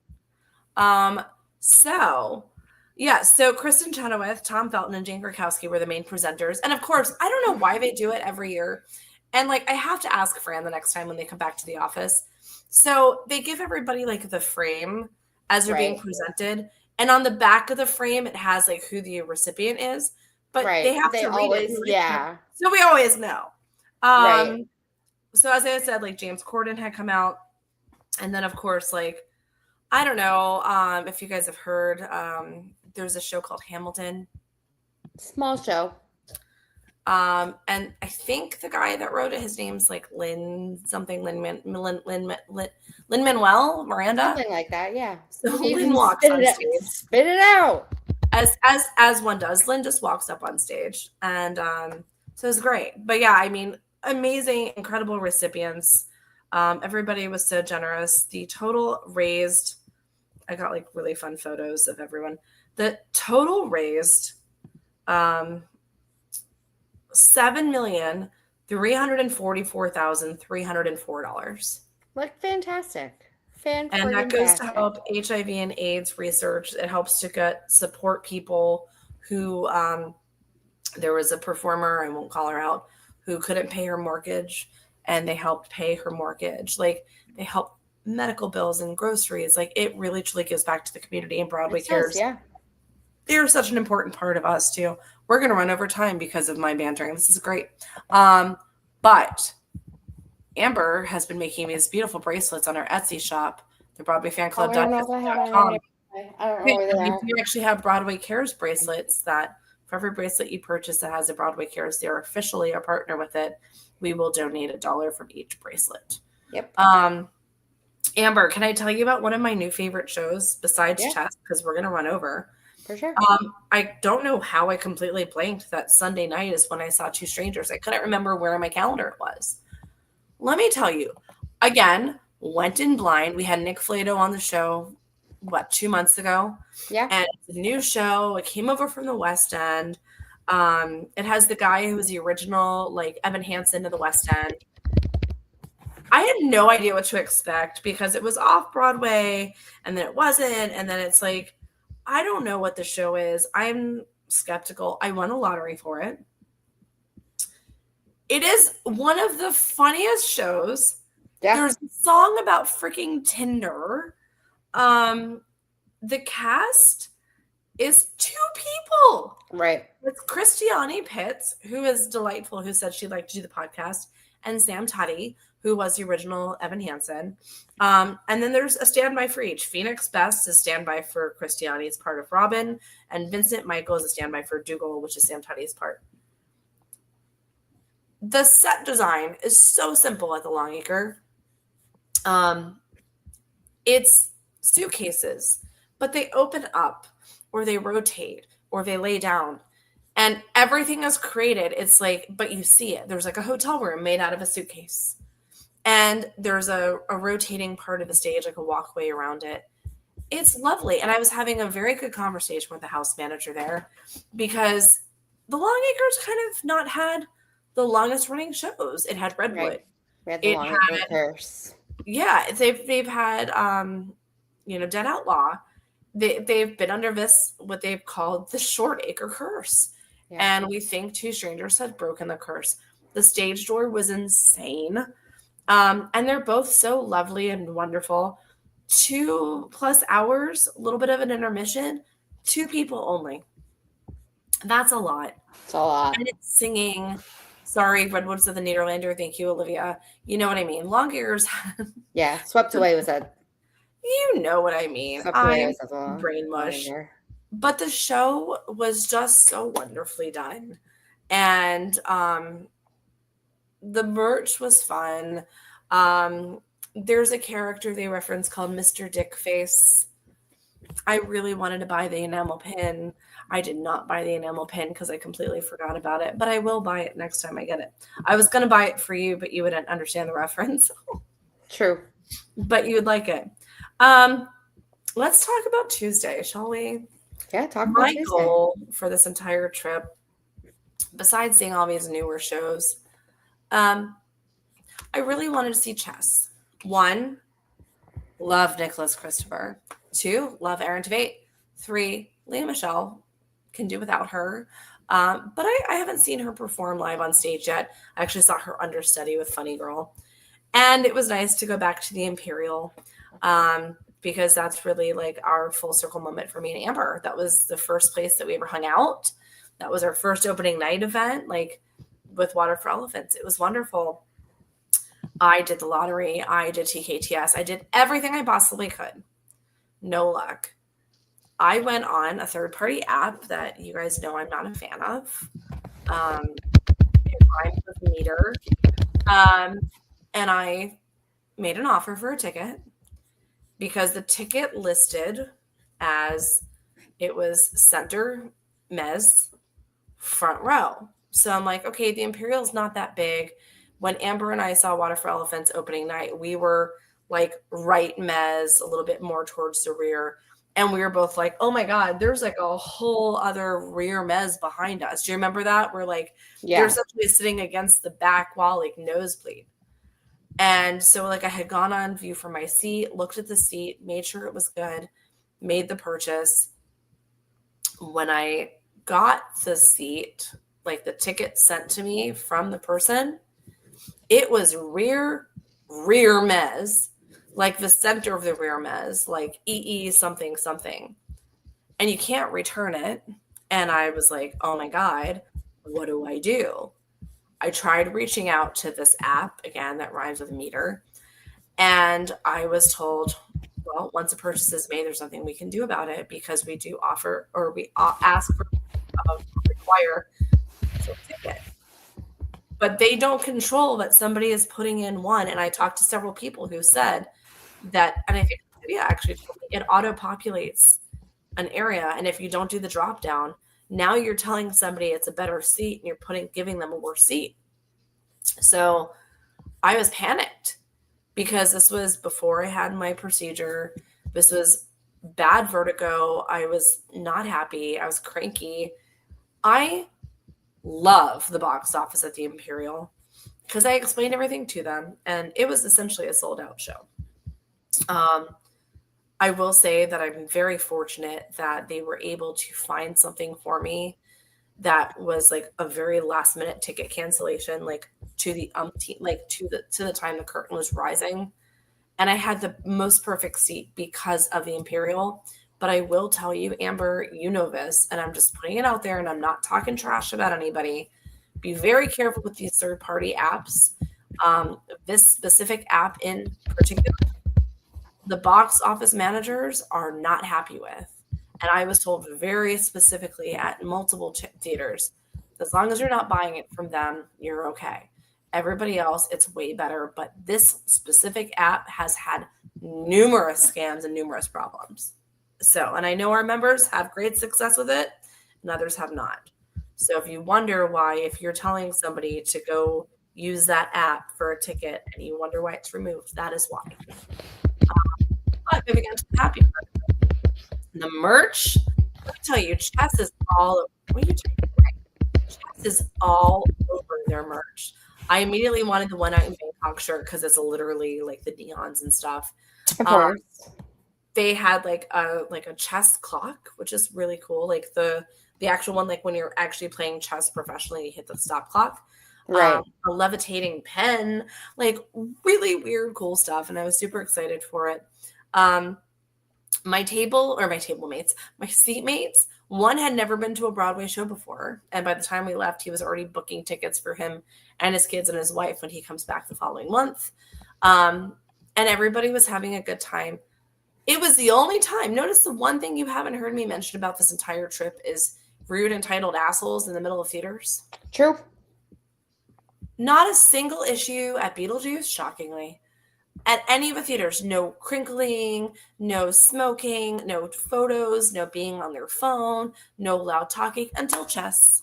So Kristen Chenoweth, Tom Felton, and Jane Krakowski were the main presenters. And of course, I don't know why they do it every year. And like, I have to ask Fran the next time when they come back to the office. So they give everybody like the frame as they're being presented. And on the back of the frame, it has like who the recipient is. But they have to read it. Yeah. So we always know. Right. So as I said, like James Corden had come out. And then, of course, like, I don't know if you guys have heard, there's a show called Hamilton. Small show. And I think the guy that wrote it, his name's like Lin Manuel Miranda. Something like that, yeah. So Lin walks on stage. Spit it out. As one does. Lin just walks up on stage. And so it's great. But yeah, I mean, amazing, incredible recipients. Everybody was so generous. The total raised, I got like really fun photos of everyone. The total raised $7,344,304. Like fantastic. And that goes to help HIV and AIDS research. It helps to support people who there was a performer, I won't call her out, who couldn't pay her mortgage, and they helped pay her mortgage. Like they help medical bills and groceries. Like it really truly gives back to the community, and Broadway cares. Yeah. They're such an important part of us too. We're going to run over time because of my bantering. This is great. But Amber has been making these beautiful bracelets on our Etsy shop, the BroadwayFanClub.com. I don't know where they are. We actually have Broadway Cares bracelets that for every bracelet you purchase that has a Broadway Cares, they're officially a partner with it. We will donate $1 from each bracelet. Yep. Amber, can I tell you about one of my new favorite shows besides chess? Because we're going to run over. For sure. I don't know how I completely blanked that Sunday night is when I saw Two Strangers. I couldn't remember where on my calendar it was. Let me tell you, again, went in blind. We had Nick Flato on the show, 2 months ago? Yeah. And it's a new show. It came over from the West End. It has the guy who was the original, like, Evan Hansen of the West End. I had no idea what to expect because it was off Broadway and then it wasn't. And then it's like, I don't know what the show is. I'm skeptical. I won a lottery for it. It is one of the funniest shows. Yeah. There's a song about freaking Tinder. The cast is 2 people. Right. It's Christiane Pitts, who is delightful, who said she'd like to do the podcast, and Sam Tutty, who was the original Evan Hansen. And then there's a standby for each. Phoenix Best is standby for Christiane, it's part of Robin, and Vincent Michael is a standby for Dougal, which is Sam Tutty's part. The set design is so simple at the Longacre. It's suitcases, but they open up or they rotate or they lay down and everything is created. It's like, but you see it. There's like a hotel room made out of a suitcase and there's a rotating part of the stage, like a walkway around it. It's lovely. And I was having a very good conversation with the house manager there because the Longacre's kind of not had the longest running shows. It had Redwood. Right. We had the Longacre Curse. Yeah, they've had Dead Outlaw. They've been under this what they've called the Short Acre Curse. Yeah. And we think Two Strangers had broken the curse. The stage door was insane. And they're both so lovely and wonderful. 2+ hours, a little bit of an intermission, 2 people only. That's a lot. It's a lot. And it's singing. Sorry, Redwoods of the Nederlander. Thank you, Olivia. You know what I mean. Longacres. Yeah, Swept Away was a. You know what I mean. I'm brain mush. But the show was just so wonderfully done. And the merch was fun. There's a character they reference called Mr. Dickface. I really wanted to buy the enamel pin. I did not buy the enamel pin because I completely forgot about it, but I will buy it next time I get it. I was going to buy it for you, but you wouldn't understand the reference. True. But you would like it. Let's talk about Tuesday, shall we? Yeah, talk about Tuesday. My goal for this entire trip, besides seeing all these newer shows, I really wanted to see chess. 1, love Nicholas Christopher. 2, love Aaron Tveit. 3, Leah Michelle. Can do without her. But I haven't seen her perform live on stage yet. I actually saw her understudy with Funny Girl. And it was nice to go back to the Imperial because that's really like our full circle moment for me and Amber. That was the first place that we ever hung out. That was our first opening night event, like with Water for Elephants. It was wonderful. I did the lottery. I did TKTS. I did everything I possibly could. No luck. I went on a third-party app that you guys know I'm not a fan of. It rhymes with meter. And I made an offer for a ticket because the ticket listed as it was center mez front row. So I'm like, okay, the Imperial's not that big. When Amber and I saw Water for Elephants opening night, we were like right mez, a little bit more towards the rear. And we were both like, oh my God, there's like a whole other rear mez behind us. Do you remember that? We're like, they're essentially sitting against the back wall, like nosebleed. And so like I had gone on view for my seat, looked at the seat, made sure it was good, made the purchase. When I got the seat, like the ticket sent to me from the person, it was rear mez, like the center of the rear mez, like EE something. And you can't return it. And I was like, oh my God, what do I do? I tried reaching out to this app, again, that rhymes with meter. And I was told, well, once a purchase is made, there's nothing we can do about it because we do offer, or we ask for, require a ticket. But they don't control that somebody is putting in one. And I talked to several people who said that, and I think actually it auto-populates an area. And if you don't do the drop down, now you're telling somebody it's a better seat and you're giving them a worse seat. So I was panicked because this was before I had my procedure. This was bad vertigo. I was not happy. I was cranky. I love the box office at the Imperial because I explained everything to them and it was essentially a sold out show. I will say that I'm very fortunate that they were able to find something for me that was like a very last minute ticket cancellation, like to the to the time the curtain was rising. And I had the most perfect seat because of the Imperial. But I will tell you, Amber, you know this, and I'm just putting it out there and I'm not talking trash about anybody. Be very careful with these third-party apps. This specific app in particular, the box office managers are not happy with. And I was told very specifically at multiple theaters, as long as you're not buying it from them, you're okay. Everybody else, it's way better. But this specific app has had numerous scams and numerous problems. So, and I know our members have great success with it and others have not. So if you wonder why, if you're telling somebody to go use that app for a ticket and you wonder why it's removed, that is why. But moving on to the happy part. The merch, let me tell you, Chess is all over. What are you talking about? Chess is all over their merch. I immediately wanted the One Night in Bangkok shirt because it's literally like the neons and stuff. Of course. They had like a chess clock, which is really cool. Like the actual one, like when you're actually playing chess professionally, you hit the stop clock. Right. A levitating pen, like really weird, cool stuff. And I was super excited for it. My seatmates, one had never been to a Broadway show before. And by the time we left, he was already booking tickets for him and his kids and his wife when he comes back the following month. And everybody was having a good time. It was the only time. Notice the one thing you haven't heard me mention about this entire trip is rude, entitled assholes in the middle of theaters. True. Not a single issue at Beetlejuice, shockingly. At any of the theaters, no crinkling, no smoking, no photos, no being on their phone, no loud talking until Chess.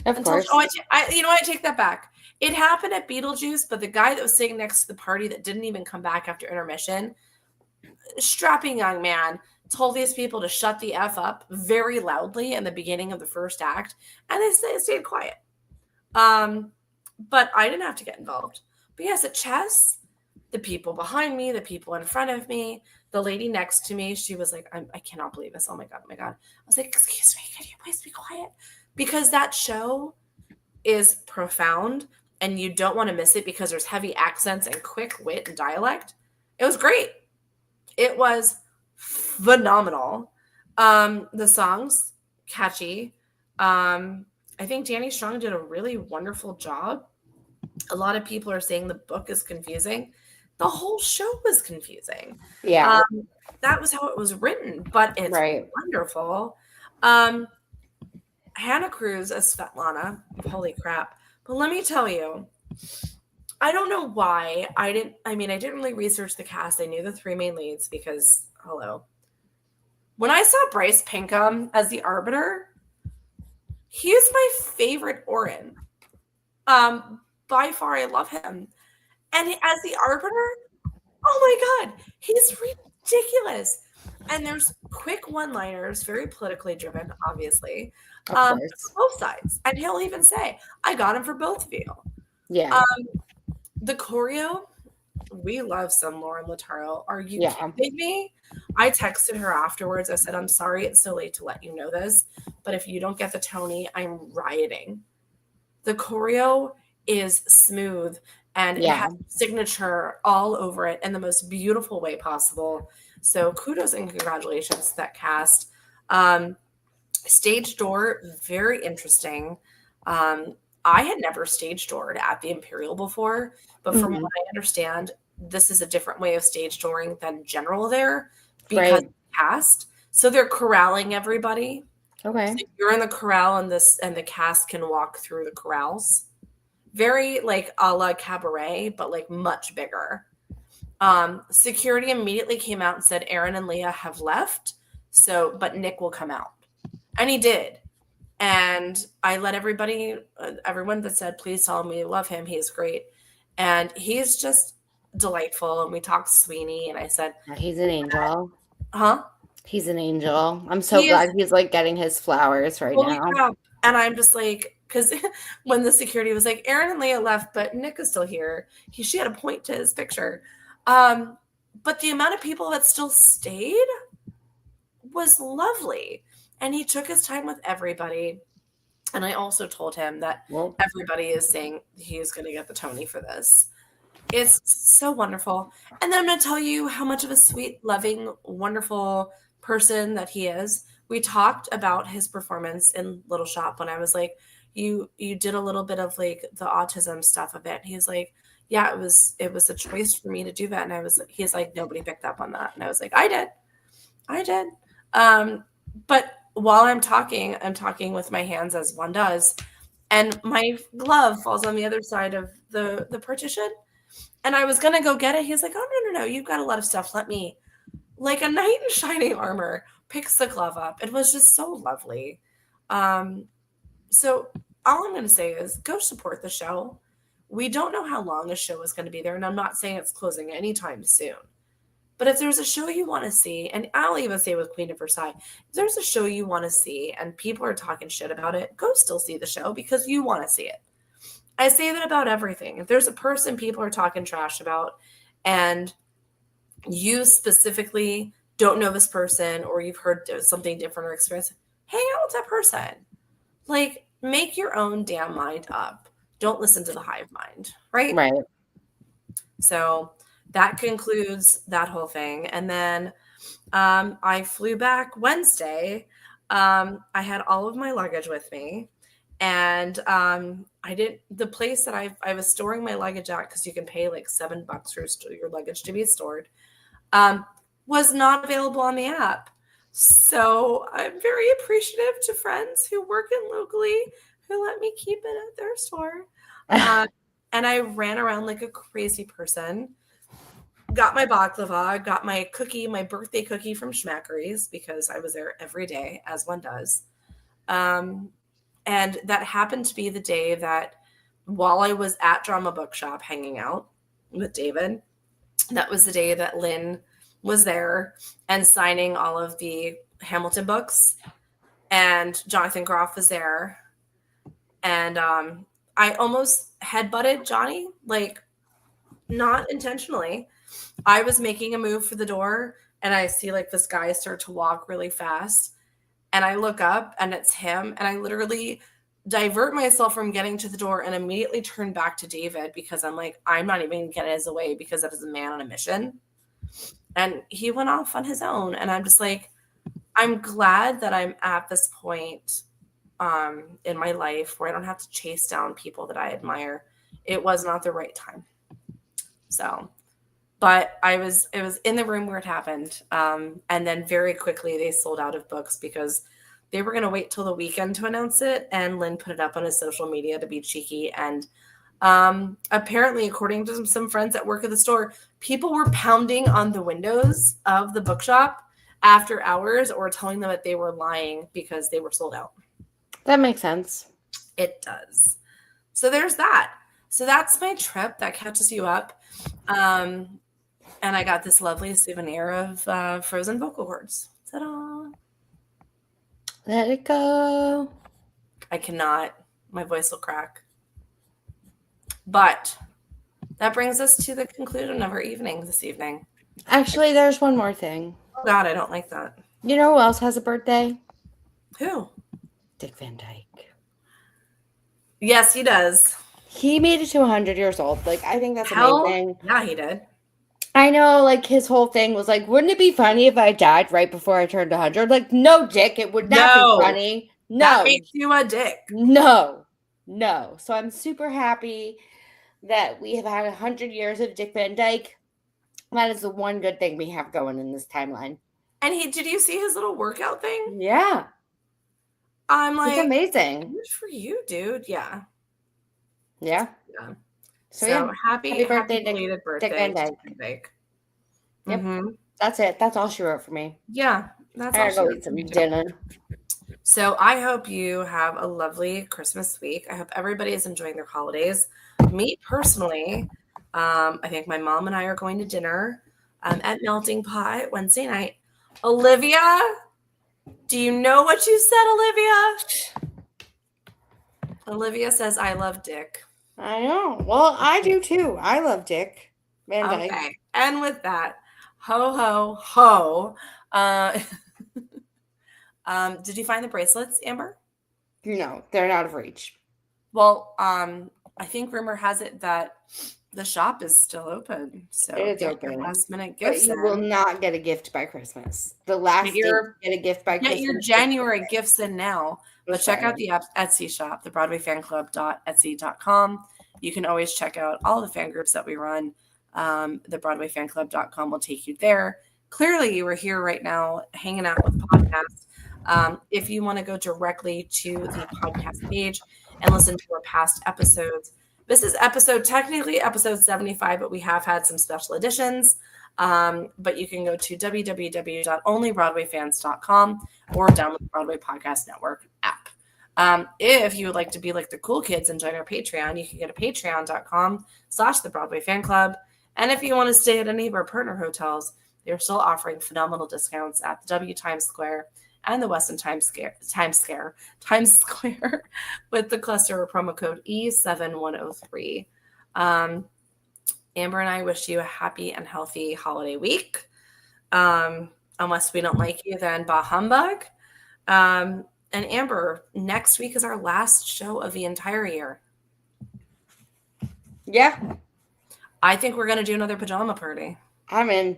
Of course. I take that back. It happened at Beetlejuice, but the guy that was sitting next to the party that didn't even come back after intermission, strapping young man, told these people to shut the F up very loudly in the beginning of the first act, and they stayed quiet. But I didn't have to get involved. But yes, at Chess, the people behind me, the people in front of me, the lady next to me. She was like, I cannot believe this. Oh my God. Oh my God. I was like, excuse me, can you please be quiet? Because that show is profound and you don't want to miss it because there's heavy accents and quick wit and dialect. It was great. It was phenomenal. The songs, catchy. I think Danny Strong did a really wonderful job. A lot of people are saying the book is confusing. The whole show was confusing. Yeah. That was how it was written, but it's Right. wonderful. Hannah Cruz as Svetlana, holy crap. But let me tell you, I don't know why I didn't really research the cast. I knew the three main leads because, hello. When I saw Bryce Pinkham as the Arbiter, he is my favorite Orin. By far, I love him. And as the Arbiter, oh my God, he's ridiculous. And there's quick one-liners, very politically driven, obviously, Of for course. both sides. And he'll even say, I got him for both of you. Yeah. The choreo, we love some Lauren Lataro. Are you Yeah. kidding me? I texted her afterwards. I said, I'm sorry it's so late to let you know this, but if you don't get the Tony, I'm rioting. The choreo is smooth and it Yeah. has signature all over it in the most beautiful way possible. So kudos and congratulations to that cast. Stage door, very interesting. I had never stage doored at the Imperial before, but from Mhm. what I understand, this is a different way of stage dooring than general there because Right. of the cast. So they're corralling everybody. Okay. So you're in the corral and the cast can walk through the corrals. Very like a la cabaret, but like much bigger. Security immediately came out and said Aaron and Leah have left, but Nick will come out. And he did. And I let everyone that said, please tell me you love him. He's great. And he's just delightful. And we talked Sweeney and I said, He's an angel. huh? He's an angel. I'm so He glad is, he's like getting his flowers right holy now. crap. And I'm just like, because when the security was like, Aaron and Leah left, but Nick is still here. She had a point to his picture. But the amount of people that still stayed was lovely. And he took his time with everybody. And I also told him that Well, everybody is saying he's going to get the Tony for this. It's so wonderful. And then I'm going to tell you how much of a sweet, loving, wonderful person that he is. We talked about his performance in Little Shop when I was like, you did a little bit of like the autism stuff of it. He's like, yeah, it was a choice for me to do that. And he's like, nobody picked up on that. And I was like, I did. But while I'm talking with my hands as one does, and my glove falls on the other side of the partition. And I was going to go get it. He's like, oh, no. You've got a lot of stuff. Let me, like a knight in shining armor, picks the glove up. It was just so lovely. So all I'm going to say is go support the show. We don't know how long a show is going to be there. And I'm not saying it's closing anytime soon. But if there's a show you want to see, and I'll even say with Queen of Versailles, if there's a show you want to see and people are talking shit about it, go still see the show because you want to see it. I say that about everything. If there's a person people are talking trash about and you specifically don't know this person or you've heard something different or experienced, hang out with that person. Like, make your own damn mind up. Don't listen to the hive mind, right? right. So that concludes that whole thing. And then I flew back Wednesday. I had all of my luggage with me. And the place that I was storing my luggage at, because you can pay like $7 for your luggage to be stored, was not available on the app. So I'm very appreciative to friends who work in locally who let me keep it at their store. And I ran around like a crazy person. Got my baklava, got my cookie, my birthday cookie from Schmackery's because I was there every day, as one does. And that happened to be the day that while I was at Drama Bookshop hanging out with David, that was the day that Lynn was there and signing all of the Hamilton books. And Jonathan Groff was there. And I almost headbutted Johnny. Like, not intentionally. I was making a move for the door, and I see like this guy start to walk really fast, and I look up, and it's him, and I literally divert myself from getting to the door and immediately turn back to David because I'm like, I'm not even gonna get his way because that is a man on a mission. And he went off on his own, and I'm just like, I'm glad that I'm at this point in my life where I don't have to chase down people that I admire. It was not the right time. So, but it was in the room where it happened. And then very quickly they sold out of books because they were going to wait till the weekend to announce it. And Lynn put it up on his social media to be cheeky. And apparently, according to some friends that work at the store, people were pounding on the windows of the bookshop after hours or telling them that they were lying because they were sold out. That makes sense. It does. So there's that. So that's my trip. That catches you up. And I got this lovely souvenir of frozen vocal cords. Ta-da. Let it go. I cannot. My voice will crack. But that brings us to the conclusion of our evening this evening. Actually, there's one more thing. Oh, God, I don't like that. You know who else has a birthday? Who? Dick Van Dyke. Yes, he does. He made it to 100 years old. Like, I think that's Hell, amazing. yeah, he did. I know, like, his whole thing was like, wouldn't it be funny if I died right before I turned 100? Like, no, Dick, it would not be funny. No. That makes you a dick. No. So I'm super happy that we have had 100 years of Dick Van Dyke. That is the one good thing we have going in this timeline. And did you see his little workout thing? Yeah. I'm like, it's amazing. Good for you, dude. Yeah. Yeah. So yeah. Happy birthday, Dick Van Dyke. Yep. Mm-hmm. That's it. That's all she wrote for me. Yeah. That's I gotta go eat some dinner. So I hope you have a lovely Christmas week. I hope everybody is enjoying their holidays. Me personally, I think my mom and I are going to dinner at Melting Pot Wednesday night. Olivia, do you know what you said, Olivia? Olivia says, I love Dick. I know. Well, I do too. I love Dick Van Dyke. Okay. And with that, ho, ho, ho. Did you find the bracelets, Amber? No, they're out of reach. Well, I think rumor has it that the shop is still open. So it's open. Last minute gifts. But you will not get a gift by Christmas. The last day you get a gift by Christmas. Get your January gifts in now. But check out the Etsy shop, the BroadwayFanClub.etsy.com. You can always check out all the fan groups that we run. The BroadwayFanClub.com will take you there. Clearly, you are here right now hanging out with podcasts. If you want to go directly to the podcast page and listen to our past episodes, this is technically episode 75, but we have had some special editions. But you can go to www.onlybroadwayfans.com or download the Broadway Podcast Network app. If you would like to be like the cool kids and join our Patreon, you can go to patreon.com/the Broadway Fan Club. And if you want to stay at any of our partner hotels, they're still offering phenomenal discounts at the W Times Square and the Westin Times Square with the cluster promo code E7103. Amber and I wish you a happy and healthy holiday week. Unless we don't like you, then bah humbug. And Amber, next week is our last show of the entire year. Yeah. I think we're going to do another pajama party. I'm in.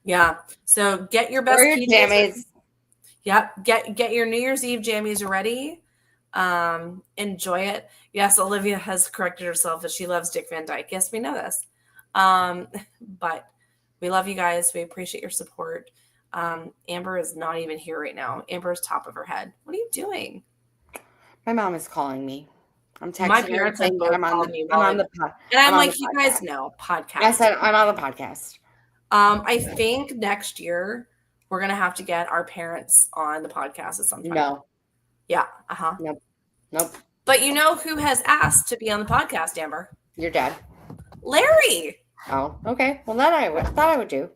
Yeah. So get your best jammies. Yep. Get your New Year's Eve jammies ready. Enjoy it. Yes, Olivia has corrected herself that she loves Dick Van Dyke. Yes, we know this. But we love you guys. We appreciate your support. Amber is not even here right now. Amber's top of her head. What are you doing? My mom is calling me. I'm texting My parents her have both called me. I'm on the podcast. And I'm like, you guys know, podcast. I said I'm on the podcast. I think next year we're going to have to get our parents on the podcast at some time. No. Yeah. Nope. But you know who has asked to be on the podcast, Amber? Your dad. Larry. Oh, okay. Well, that I thought I would do.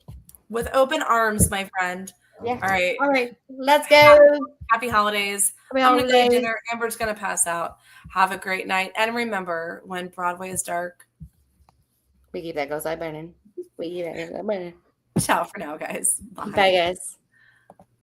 With open arms, my friend. Yeah. All right. Let's go. Happy holidays. Happy I'm going to go to holidays. dinner. Amber's going to pass out. Have a great night. And remember, when Broadway is dark, We keep that goes I burning. We keep that goes I burning. Ciao for now, guys. Bye. Bye, guys.